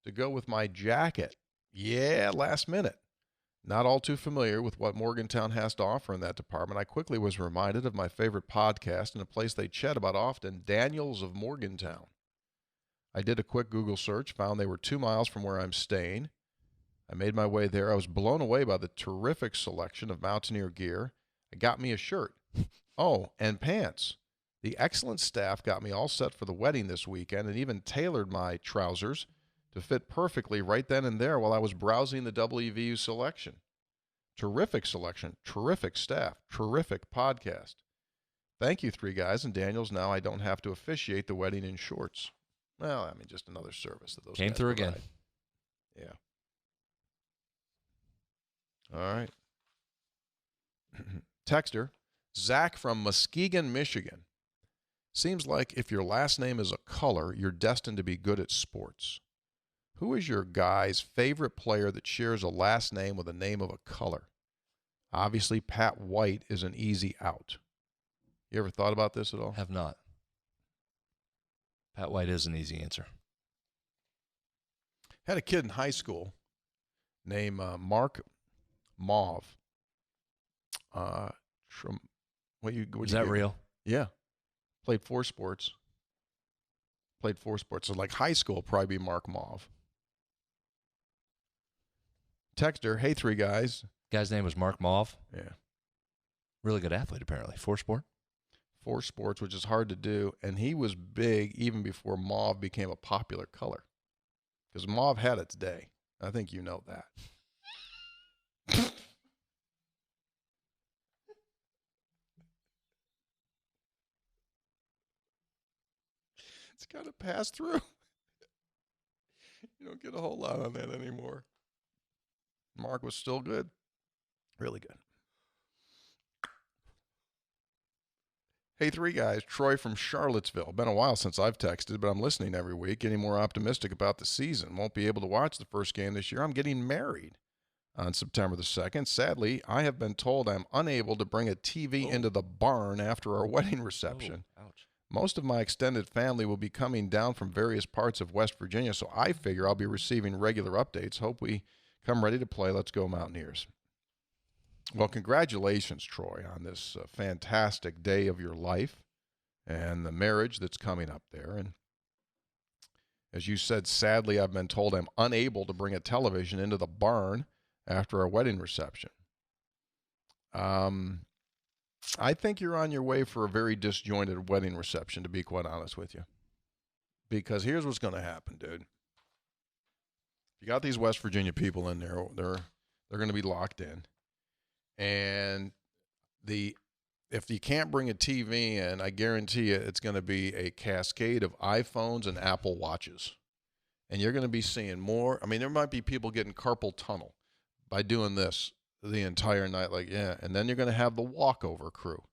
to go with my jacket. Yeah, last minute. Not all too familiar with what Morgantown has to offer in that department. I quickly was reminded of my favorite podcast and a place they chat about often, Daniels of Morgantown. I did a quick Google search, found they were 2 miles from where I'm staying. I made my way there. I was blown away by the terrific selection of Mountaineer gear. It got me a shirt. Oh, and pants. The excellent staff got me all set for the wedding this weekend and even tailored my trousers to fit perfectly right then and there while I was browsing the WVU selection. Terrific selection, terrific staff, terrific podcast. Thank you, 3 guys and Daniels. Now I don't have to officiate the wedding in shorts. Well, I mean, just another service that those came guys through provide. again. Yeah. All right. Texter, Zach from Muskegon, Michigan. Seems like if your last name is a color, you're destined to be good at sports. Who is your guy's favorite player that shares a last name with a name of a color? Obviously, Pat White is an easy out. You ever thought about this at all? Have not. Pat White is an easy answer. Had a kid in high school named Mark Mauve. Is that real? Yeah. Played 4 sports. So like high school, probably be Mark Mauve. Texter, hey, 3 guys. Guy's name was Mark Mauve. Yeah. Really good athlete, apparently. 4 sport? 4 sports, which is hard to do. And he was big even before mauve became a popular color. Because mauve had its day. I think you know that. It's got to pass through. You don't get a whole lot on that anymore. Mark was still good. Really good. Hey, 3 guys. Troy from Charlottesville. Been a while since I've texted, but I'm listening every week. Getting more optimistic about the season. Won't be able to watch the first game this year. I'm getting married on September the 2nd. Sadly, I have been told I'm unable to bring a TV into the barn after our wedding reception. Ouch. Most of my extended family will be coming down from various parts of West Virginia, so I figure I'll be receiving regular updates. Hope we come ready to play. Let's go Mountaineers. Well, congratulations, Troy, on this fantastic day of your life and the marriage that's coming up there. And as you said, sadly, I've been told I'm unable to bring a television into the barn after our wedding reception. I think you're on your way for a very disjointed wedding reception, to be quite honest with you. Because here's what's going to happen, dude. You got these West Virginia people in there. They're going to be locked in. And if you can't bring a TV in, I guarantee you it's going to be a cascade of iPhones and Apple Watches. And you're going to be seeing more. I mean, there might be people getting carpal tunnel by doing this the entire night. Like, yeah. And then you're going to have the walkover crew.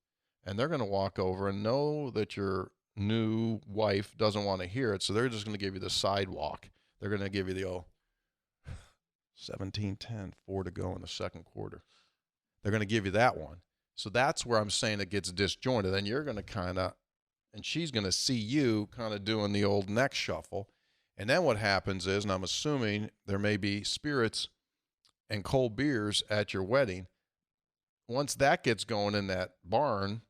And they're going to walk over and know that your new wife doesn't want to hear it. So they're just going to give you the sidewalk. They're going to give you the 17-10, 4 to go in the second quarter. They're going to give you that one. So that's where I'm saying it gets disjointed. Then you're going to kind of, and she's going to see you kind of doing the old neck shuffle. And then what happens is, and I'm assuming there may be spirits and cold beers at your wedding, once that gets going in that barn,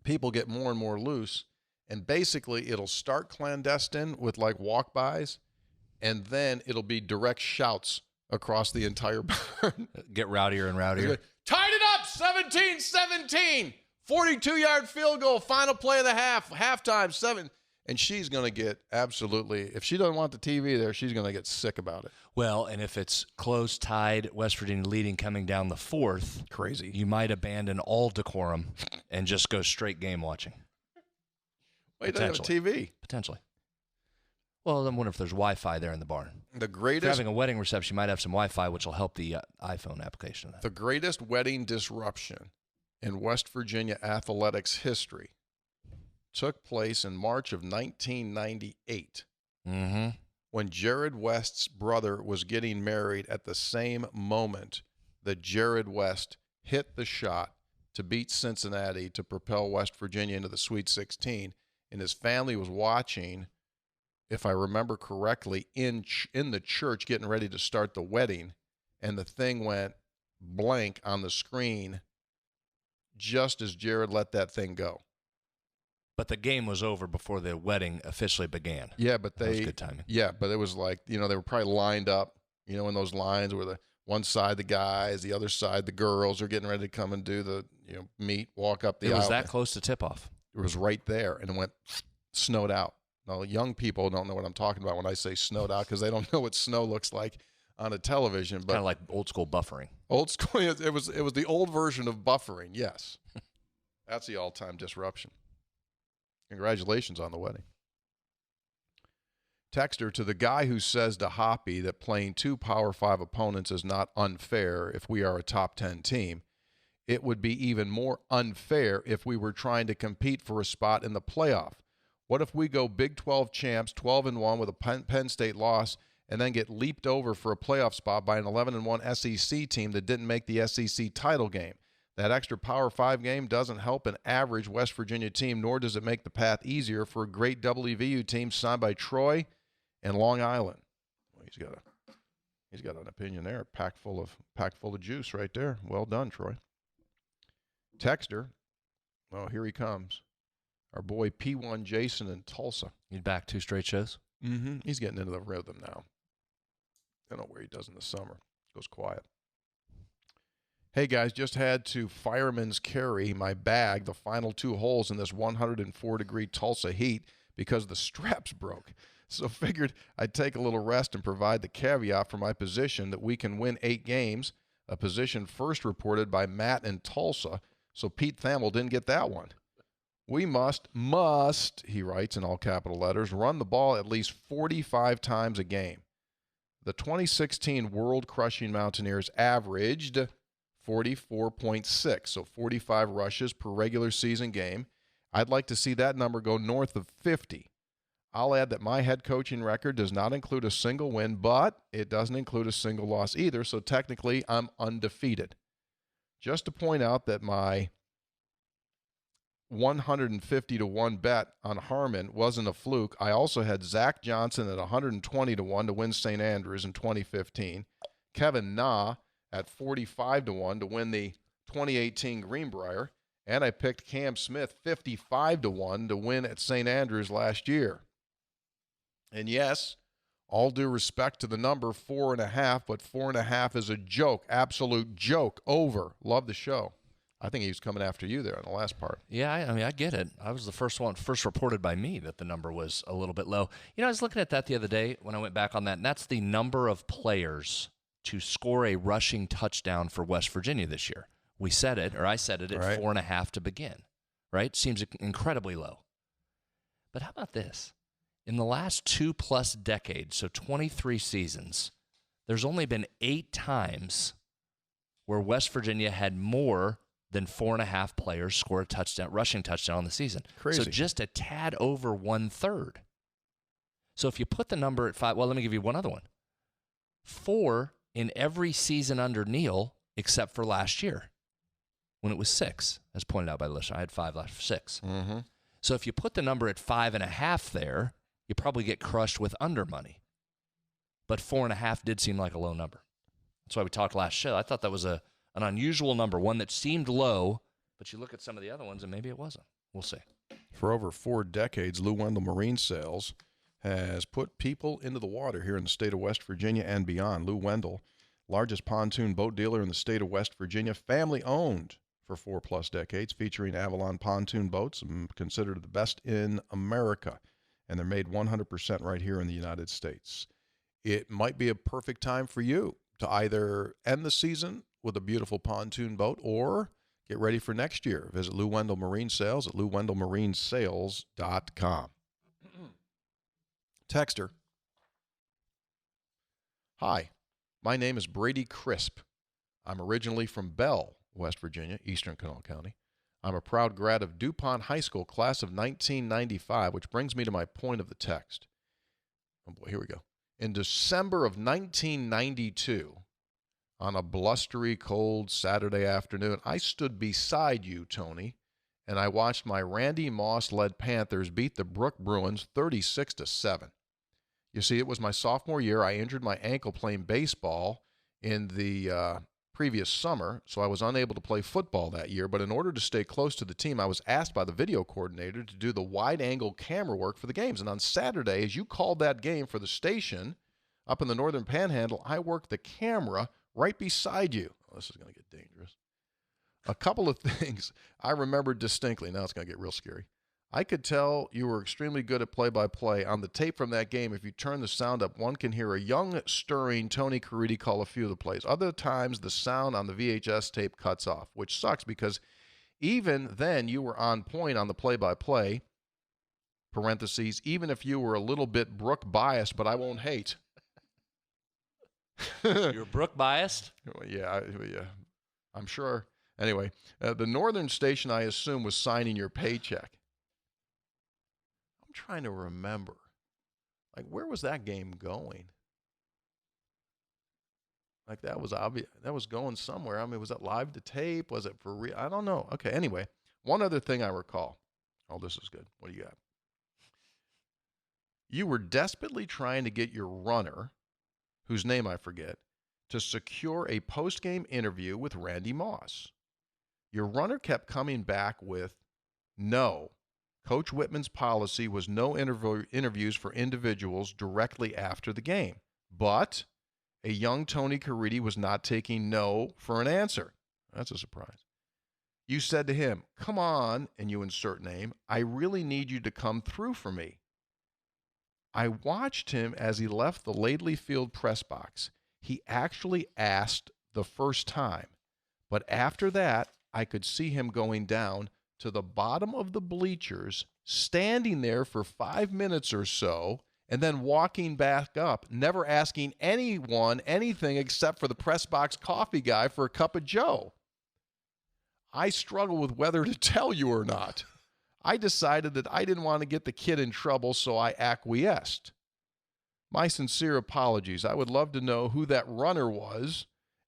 people get more and more loose. And basically, it'll start clandestine with like walk-bys, and then it'll be direct shouts across the entire barn. Get rowdier and rowdier. Tied it up, 17-17, 42-yard field goal, final play of the halftime, 7. And she's going to get absolutely, if she doesn't want the TV there, she's going to get sick about it. Well, and if it's close, tied, West Virginia leading coming down the fourth, crazy, you might abandon all decorum and just go straight game watching. Wait, they have a TV. Potentially. Well, I wonder if there's Wi-Fi there in the barn. The If greatest, you're having a wedding reception, you might have some Wi-Fi, which will help the iPhone application. the greatest wedding disruption in West Virginia athletics history took place in March of 1998 when Jared West's brother was getting married at the same moment that Jared West hit the shot to beat Cincinnati to propel West Virginia into the Sweet 16. And his family was watching, if I remember correctly, in the church getting ready to start the wedding, and the thing went blank on the screen just as Jared let that thing go. But the game was over before the wedding officially began. Yeah, but That was good timing. Yeah, but it was like, they were probably lined up, in those lines where the one side the guys, the other side the girls are getting ready to come and do the, walk up the aisle. It was that close to tip-off. It was right there, and it went snowed out. Now, young people don't know what I'm talking about when I say snowed out because they don't know what snow looks like on a television. But kind of like old school buffering. Old school, it was the old version of buffering, yes. That's the all-time disruption. Congratulations on the wedding. Texter, to the guy who says to Hoppy that playing 2 Power 5 opponents is not unfair if we are a top 10 team, it would be even more unfair if we were trying to compete for a spot in the playoff. What if we go Big 12 champs, 12-1 with a Penn State loss, and then get leaped over for a playoff spot by an 11-1 SEC team that didn't make the SEC title game? That extra Power 5 game doesn't help an average West Virginia team, nor does it make the path easier for a great WVU team signed by Troy and Long Island. Well, he's got an opinion there, packed full of juice right there. Well done, Troy. Texter, oh, here he comes. Our boy P1 Jason in Tulsa. He's back 2 straight shows? Mm-hmm. He's getting into the rhythm now. I don't know where he does in the summer. Goes quiet. Hey, guys, just had to fireman's carry my bag the final 2 holes in this 104-degree Tulsa heat because the straps broke. So figured I'd take a little rest and provide the caveat for my position that we can win 8 games, a position first reported by Matt in Tulsa, so Pete Thamel didn't get that one. We must, he writes in all capital letters, run the ball at least 45 times a game. The 2016 world-crushing Mountaineers averaged 44.6, so 45 rushes per regular season game. I'd like to see that number go north of 50. I'll add that my head coaching record does not include a single win, but it doesn't include a single loss either, so technically I'm undefeated. Just to point out that my 150-1 bet on Harmon wasn't a fluke. I also had Zach Johnson at 120-1 to win St. Andrews in 2015, Kevin Na at 45-1 to win the 2018 Greenbrier, and I picked Cam Smith 55-1 to win at St. Andrews last year. And yes, all due respect to the number 4.5, but 4.5 is a joke, absolute joke. Over. Love the show. I think he was coming after you there on the last part. Yeah, I get it. I was the first reported by me that the number was a little bit low. I was looking at that the other day when I went back on that, and that's the number of players to score a rushing touchdown for West Virginia this year. We said it, or I said it, at 4.5 to begin, right? Seems incredibly low. But how about this? In the last 2+ decades, so 23 seasons, there's only been 8 times where West Virginia had more than 4.5 players score a touchdown, rushing touchdown on the season. Crazy. So just a tad over 1/3. So if you put the number at 5, well, let me give you one other one. 4 in every season under Neal except for last year when it was 6, as pointed out by the listener. I had 5 last 6. Mm-hmm. So if you put the number at 5.5 there, you probably get crushed with under money. But 4.5 did seem like a low number. That's why we talked last show. I thought that was a an unusual number, one that seemed low, but you look at some of the other ones and maybe it wasn't. We'll see. For over 4 decades, Lou Wendell Marine Sales has put people into the water here in the state of West Virginia and beyond. Lou Wendell, largest pontoon boat dealer in the state of West Virginia, family-owned for 4+ decades, featuring Avalon pontoon boats, considered the best in America. And they're made 100% right here in the United States. It might be a perfect time for you to either end the season with a beautiful pontoon boat or get ready for next year. Visit Lou Wendell Marine Sales at louwendellmarinesales.com. Texter. Hi, my name is Brady Crisp. I'm originally from Bell, West Virginia, Eastern Kanawha County. I'm a proud grad of DuPont High School, class of 1995, which brings me to my point of the text. Oh boy, here we go. In December of 1992, on a blustery, cold Saturday afternoon, I stood beside you, Tony, and I watched my Randy Moss-led Panthers beat the Brook Bruins 36-7. You see, it was my sophomore year. I injured my ankle playing baseball in the previous summer, so I was unable to play football that year. But in order to stay close to the team, I was asked by the video coordinator to do the wide-angle camera work for the games. And on Saturday, as you called that game for the station up in the Northern Panhandle, I worked the camera right beside you. Oh, this is going to get dangerous. A couple of things I remember distinctly. Now it's going to get real scary. I could tell you were extremely good at play-by-play. On the tape from that game, if you turn the sound up, one can hear a young, stirring Tony Caridi call a few of the plays. Other times, the sound on the VHS tape cuts off, which sucks because even then you were on point on the play-by-play, parentheses, even if you were a little bit Brook biased, but I won't hate. You're Brook biased? Yeah, I'm sure. Anyway, the Northern station, I assume, was signing your paycheck. I'm trying to remember. Like, where was that game going? Like, that was obvious. That was going somewhere. I mean, was it live to tape? Was it for real? I don't know. Okay, anyway, one other thing I recall. Oh, this is good. What do you got? You were desperately trying to get your runner, whose name I forget, to secure a post-game interview with Randy Moss. Your runner kept coming back with, no. Coach Whitman's policy was no interviews for individuals directly after the game. But a young Tony Caridi was not taking no for an answer. That's a surprise. You said to him, come on, and you insert name, I really need you to come through for me. I watched him as he left the Laidley Field press box. He actually asked the first time, but after that, I could see him going down to the bottom of the bleachers, standing there for 5 minutes or so, and then walking back up, never asking anyone anything except for the press box coffee guy for a cup of joe. I struggle with whether to tell you or not. I decided that I didn't want to get the kid in trouble, so I acquiesced. My sincere apologies. I would love to know who that runner was,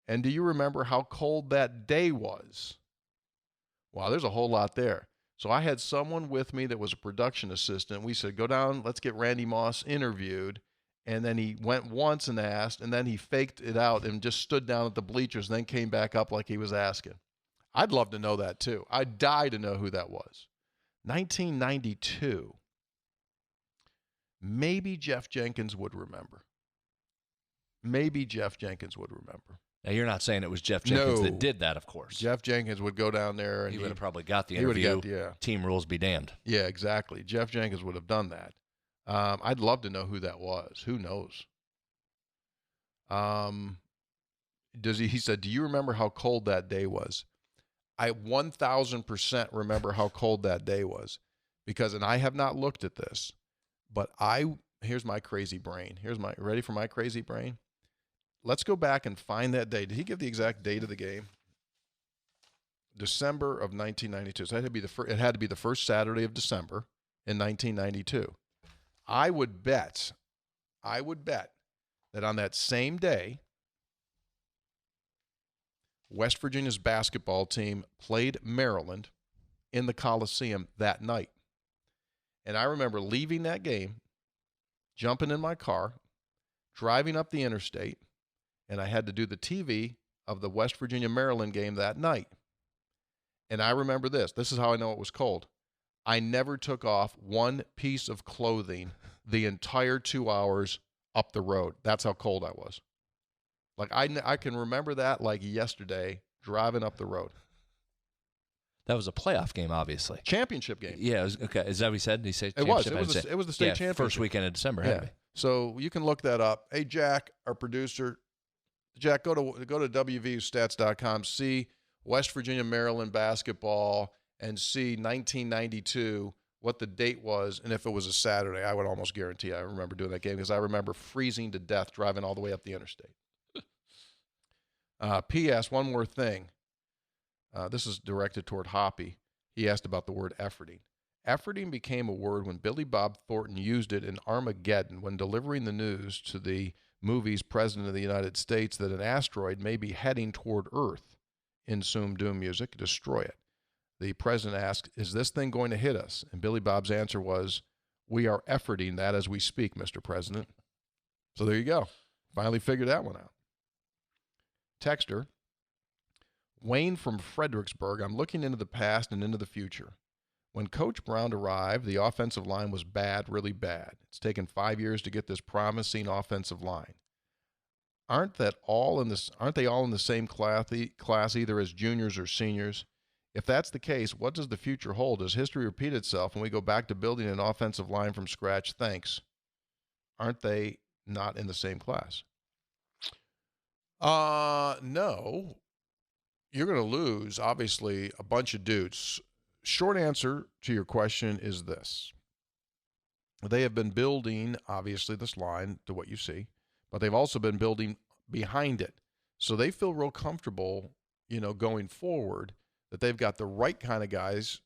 and do you remember how cold that day was? Wow, there's a whole lot there. So I had someone with me that was a production assistant. We said, go down, let's get Randy Moss interviewed. And then he went once and asked, and then he faked it out and just stood down at the bleachers and then came back up like he was asking. I'd love to know that too. I'd die to know who that was. 1992. Maybe Jeff Jenkins would remember. Maybe Jeff Jenkins would remember. Now, you're not saying it was Jeff Jenkins that did that, of course. Jeff Jenkins would go down there. And he would have probably got the interview. Yeah. Team rules be damned. Yeah, exactly. Jeff Jenkins would have done that. I'd love to know who that was. Who knows? He said, do you remember how cold that day was? I 1,000% remember how cold that day was. Because, and I have not looked at this, but here's my crazy brain. Ready for my crazy brain? Let's go back and find that day. Did he give the exact date of the game? December of 1992. So it had to be the first Saturday of December in 1992. I would bet that on that same day, West Virginia's basketball team played Maryland in the Coliseum that night. And I remember leaving that game, jumping in my car, driving up the interstate, and I had to do the TV of the West Virginia-Maryland game that night. And I remember this. This is how I know it was cold. I never took off one piece of clothing the entire 2 hours up the road. That's how cold I was. Like, I can remember that like yesterday, driving up the road. That was a playoff game, obviously. Championship game. Yeah, it was, okay. Is that what he said? Did he say it was. championship? It was the state championship. First weekend in December. Yeah. So you can look that up. Hey, Jack, our producer. Jack, go to WVUstats.com, see West Virginia, Maryland basketball, and see 1992, what the date was, and if it was a Saturday. I would almost guarantee I remember doing that game because I remember freezing to death driving all the way up the interstate. P.S., one more thing. This is directed toward Hoppy. He asked about the word efforting. Efforting became a word when Billy Bob Thornton used it in Armageddon when delivering the news to the movie's President of the United States that an asteroid may be heading toward Earth. In Zoom Doom music, destroy it. The president asked, is this thing going to hit us? And Billy Bob's answer was, we are efforting that as we speak, Mr. President. So there you go. Finally figured that one out. Texter, Wayne from Fredericksburg, I'm looking into the past and into the future. When Coach Brown arrived, the offensive line was bad, really bad. It's taken 5 years to get this promising offensive line. Aren't they all in the same class, either as juniors or seniors? If that's the case, what does the future hold? Does history repeat itself when we go back to building an offensive line from scratch? Thanks. Aren't they not in the same class? No. You're going to lose, obviously, a bunch of dudes. Short answer to your question is this. They have been building, obviously, this line to what you see, but they've also been building behind it. So they feel real comfortable, going forward, that they've got the right kind of guys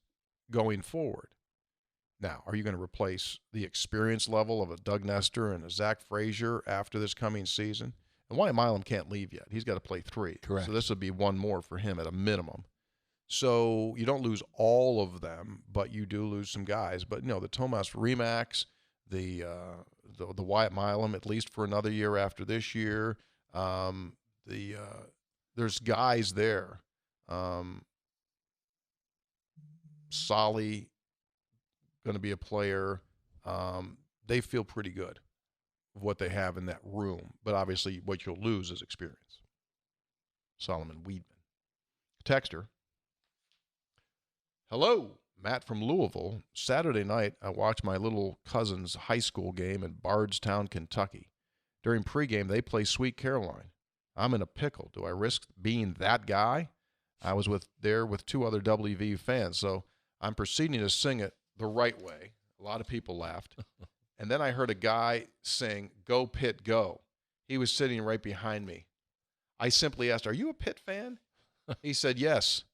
going forward. Now, are you going to replace the experience level of a Doug Nestor and a Zach Frazier after this coming season? And Wyatt Milam can't leave yet. He's got to play 3. Correct. So this would be one more for him at a minimum. So you don't lose all of them, but you do lose some guys. But, the Tomas Remax, the Wyatt Milam, at least for another year after this year. There's guys there. Solly going to be a player. They feel pretty good of what they have in that room. But obviously what you'll lose is experience. Solomon Weedman. Texter. Hello, Matt from Louisville. Saturday night, I watched my little cousin's high school game in Bardstown, Kentucky. During pregame, they play Sweet Caroline. I'm in a pickle. Do I risk being that guy? I was there with 2 other WVU fans, so I'm proceeding to sing it the right way. A lot of people laughed. And then I heard a guy sing, "Go Pitt, Go." He was sitting right behind me. I simply asked, "Are you a Pitt fan?" He said, "Yes."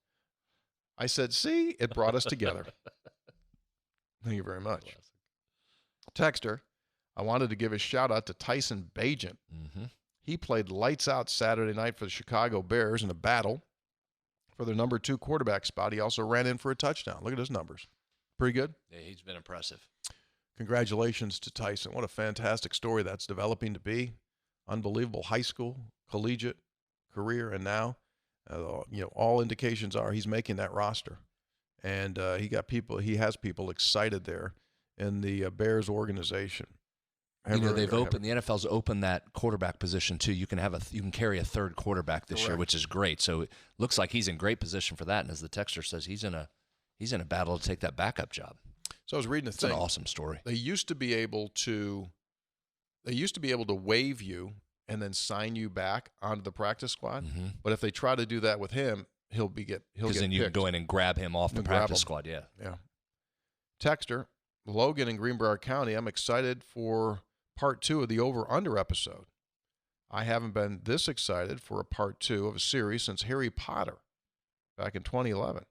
I said, "See, it brought us together." Thank you very much. Texter, I wanted to give a shout-out to Tyson Bagent. Mm-hmm. He played lights out Saturday night for the Chicago Bears in a battle for their number 2 quarterback spot. He also ran in for a touchdown. Look at his numbers. Pretty good? Yeah, he's been impressive. Congratulations to Tyson. What a fantastic story that's developing to be. Unbelievable high school, collegiate career, and now, all indications are he's making that roster. And he has people excited there in the Bears organization. The NFL's opened that quarterback position too. You can carry a third quarterback this year, which is great. So it looks like he's in great position for that. And as the texter says, he's in a battle to take that backup job. So I was reading It's an awesome story. They used to be able to waive you and then sign you back onto the practice squad. Mm-hmm. But if they try to do that with him, he'll get because then you can go in and grab him off the practice squad. Yeah. Texter, Logan in Greenbrier County. I'm excited for part 2 of the over-under episode. I haven't been this excited for a part 2 of a series since Harry Potter back in 2011.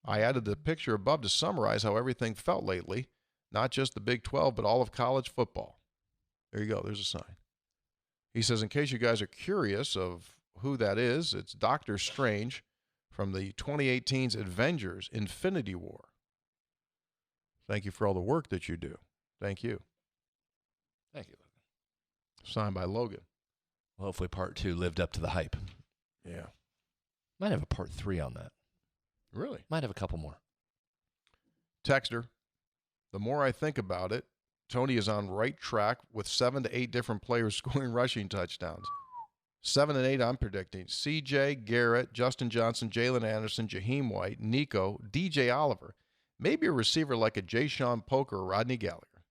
I added the picture above to summarize how everything felt lately, not just the Big 12, but all of college football. There you go. There's a sign. He says, in case you guys are curious of who that is, it's Doctor Strange from the 2018's Avengers Infinity War. Thank you for all the work that you do. Thank you. Thank you. Signed by Logan. Well, hopefully part 2 lived up to the hype. Yeah. Might have a part 3 on that. Really? Might have a couple more. Texter, the more I think about it, Tony is on right track with 7 to 8 different players scoring rushing touchdowns. 7 and 8 I'm predicting. CJ, Garrett, Justin Johnson, Jalen Anderson, Jaheim White, Nico, DJ Oliver. Maybe a receiver like a Jay Sean Poker or Rodney Gallagher.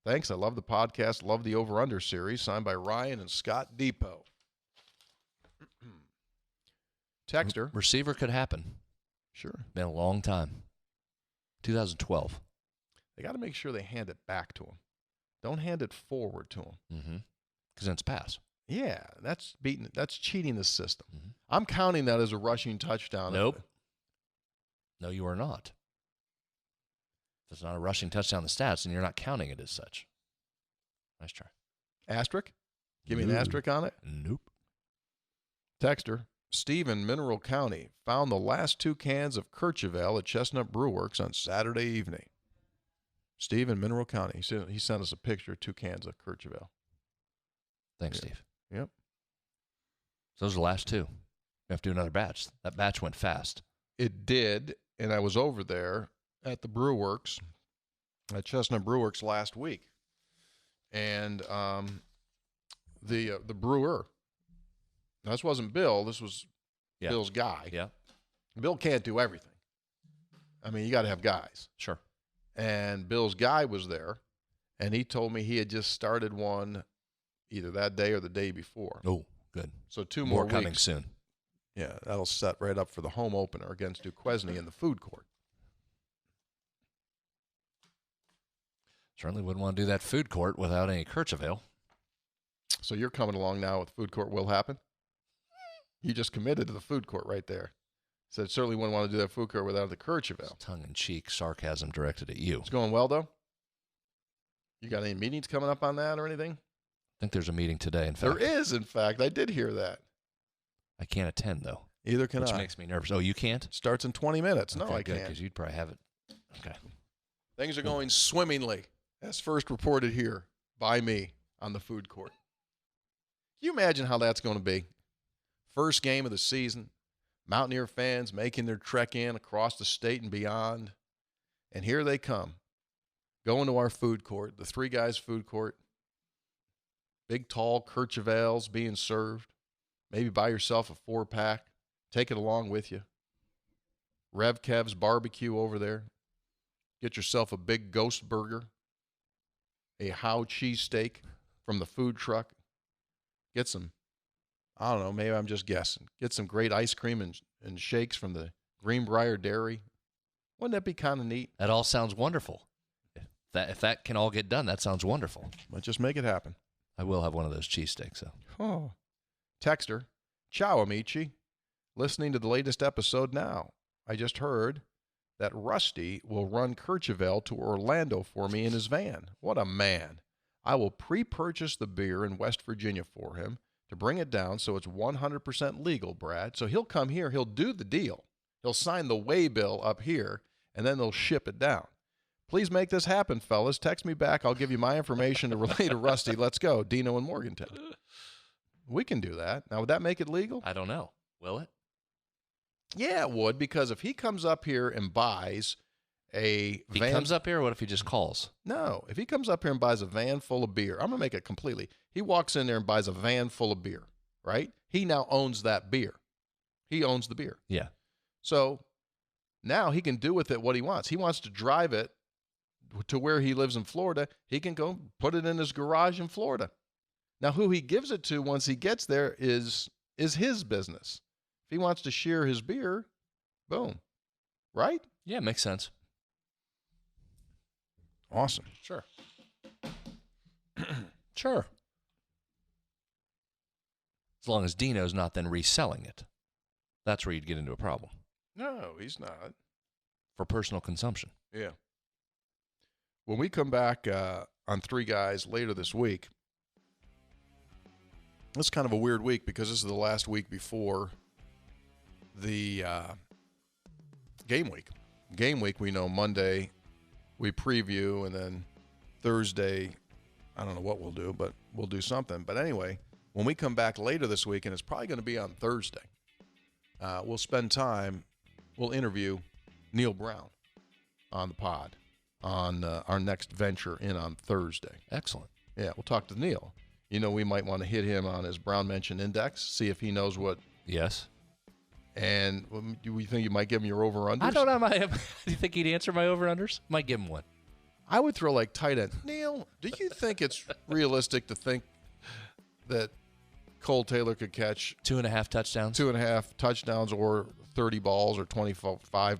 Thanks. I love the podcast. Love the Over-Under series. Signed by Ryan and Scott Depot. Texter. Receiver could happen. Sure. Been a long time. 2012. They got to make sure they hand it back to him. Don't hand it forward to him. Mm-hmm. Because then it's pass. Yeah, that's cheating the system. Mm-hmm. I'm counting that as a rushing touchdown. Nope. No, you are not. If it's not a rushing touchdown in the stats, then you're not counting it as such. Nice try. Asterisk? Give me an asterisk on it? Nope. Texter, Steve in Mineral County found the last 2 cans of Kirchhoff at Chestnut Brew Works on Saturday evening. Steve in Mineral County. He sent us a picture of 2 cans of Kirchhoff. Thanks, Steve. Yep. So those are the last 2. You have to do another batch. That batch went fast. It did, and I was over there at the Brew Works, at Chestnut Brew Works last week. And the brewer, this wasn't Bill, this was Bill's guy. Yeah. Bill can't do everything. I mean, you got to have guys. Sure. And Bill's guy was there, and he told me he had just started one either that day or the day before. Oh, good. So 2 more coming weeks. soon. Yeah, that'll set right up for the home opener against Duquesne in the food court. Certainly wouldn't want to do that food court without any Kirchhoff. So you're coming along now with food court will happen? You just committed to the food court right there. Said certainly wouldn't want to do that food court without the Kirchhoff. Tongue-in-cheek sarcasm directed at you. It's going well, though? You got any meetings coming up on that or anything? I think there's a meeting today, in fact. There is, in fact. I did hear that. I can't attend, though. Either can I. Which makes me nervous. Oh, you can't? Starts in 20 minutes. No, Okay, I good, can't. because you'd probably have it. Okay. Things are going swimmingly, as first reported here by me on the food court. Can you imagine how that's going to be? First game of the season, Mountaineer fans making their trek in across the state and beyond. And here they come, going to our food court, the Three Guys food court. Big, tall Kirchhoffs being served. Maybe buy yourself a 4-pack. Take it along with you. Rev Kev's barbecue over there. Get yourself a big ghost burger. A Howe cheesesteak from the food truck. Get some, I don't know, maybe I'm just guessing. Get some great ice cream and shakes from the Greenbrier Dairy. Wouldn't that be kind of neat? That all sounds wonderful. If that can all get done, that sounds wonderful. Let's just make it happen. I will have one of those cheesesteaks, though. Oh. Texter, ciao, amici. Listening to the latest episode now. I just heard that Rusty will run Kirchhoff to Orlando for me in his van. What a man. I will pre-purchase the beer in West Virginia for him to bring it down so it's 100% legal, Brad. So he'll come here, he'll do the deal. He'll sign the way bill up here, and then they'll ship it down. Please make this happen, fellas. Text me back. I'll give you my information to relay to Rusty. Let's go. Dino in Morgantown. We can do that. Now, would that make it legal? I don't know. Will it? Yeah, it would, because if he comes up here and buys a If he van. comes up here, or what if he just calls? No, if he comes up here and buys a van full of beer, I'm going to make it completely. He walks in there and buys a van full of beer, right? He now owns that beer. He owns the beer. Yeah. So now he can do with it what he wants. He wants to drive it to where he lives in Florida. He can go put it in his garage in Florida. Now, who he gives it to once he gets there is his business. If he wants to share his beer, boom. Right? Yeah, makes sense. Awesome. Sure. Sure. As long as Dino's not then reselling it. That's where you'd get into a problem. No, he's not. For personal consumption. Yeah. When we come back on Three Guys later this week, it's kind of a weird week because this is the last week before the game week. Game week, we know Monday we preview, and then Thursday, I don't know what we'll do, but we'll do something. But anyway, When we come back later this week, and it's probably going to be on Thursday, we'll spend time, we'll interview Neil Brown on the pod on our next venture in on Thursday. Excellent. Yeah, we'll talk to Neil. You know, we might want to hit him on his Brown Mention Index, see if he knows what. Yes. And do we think you might give him your over-unders? I don't know. Do you think he'd answer my over-unders? Might give him one. I would throw like tight end. Neil, do you think it's realistic to think that Cole Taylor could catch 2.5 touchdowns? 2.5 touchdowns or 30 balls or 25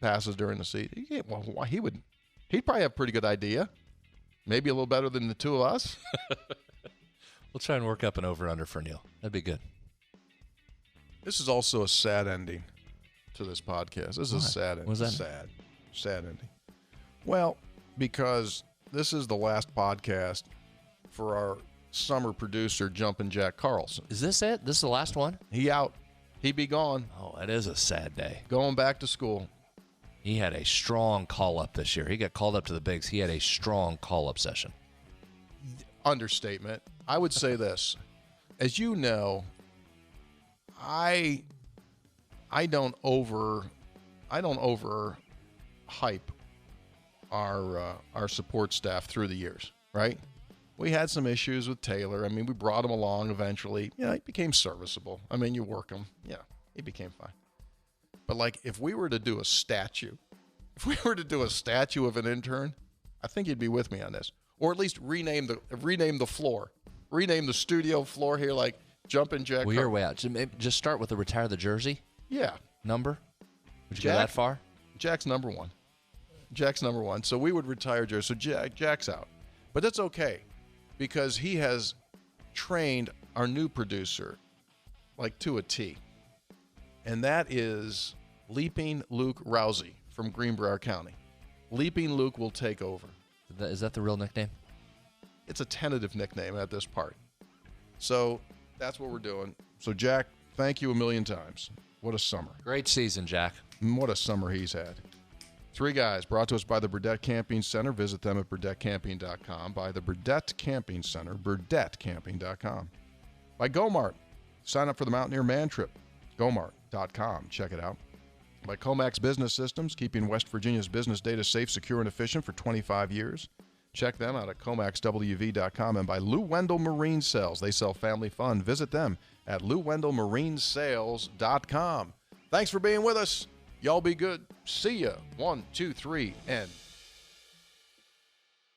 passes during the season? He'd probably have a pretty good idea. Maybe a little better than the two of us. We'll try and work up an over-under for Neil. That'd be good. This is also a sad ending to this podcast. This is a sad ending. What was that? Sad ending. Well, because this is the last podcast for our summer producer, Jumpin' Jack Carlson. Is this it? This is the last one? He out. He be gone. Oh, that is a sad day. Going back to school. He had a strong call-up this year. He got called up to the bigs. He had a strong call-up session. Understatement. I would say this. As you know, I don't over hype our support staff through the years, right? We had some issues with Taylor. I mean, we brought him along eventually. You know, he became serviceable. I mean, you work him. Yeah, he became fine. But like, if we were to do a statue of an intern, I think you'd be with me on this. Or at least rename the floor. Rename the studio floor here like Jumpin' Jack. Well, you're way out. Just start with the retire the jersey. Yeah. Number? Would you go that far? Jack's number one. So we would retire jersey. So Jack's out. But that's okay because he has trained our new producer like to a T. And that is Leaping Luke Rousey from Greenbrier County. Leaping Luke will take over. Is that the real nickname? It's a tentative nickname at this part. So that's what we're doing. So, Jack, thank you a million times. What a summer. Great season, Jack. What a summer he's had. Three Guys, brought to us by the Burdett Camping Center. Visit them at burdettcamping.com. By the Burdett Camping Center, burdettcamping.com. By Gomart. Sign up for the Mountaineer Man Trip. Gomart.com. Check it out. By Comax Business Systems, keeping West Virginia's business data safe, secure, and efficient for 25 years. Check them out at comaxwv.com. And by Lou Wendell Marine Sales. They sell family fun. Visit them at louwendellmarinesales.com. Thanks for being with us. Y'all be good. See ya. 1, 2, 3, and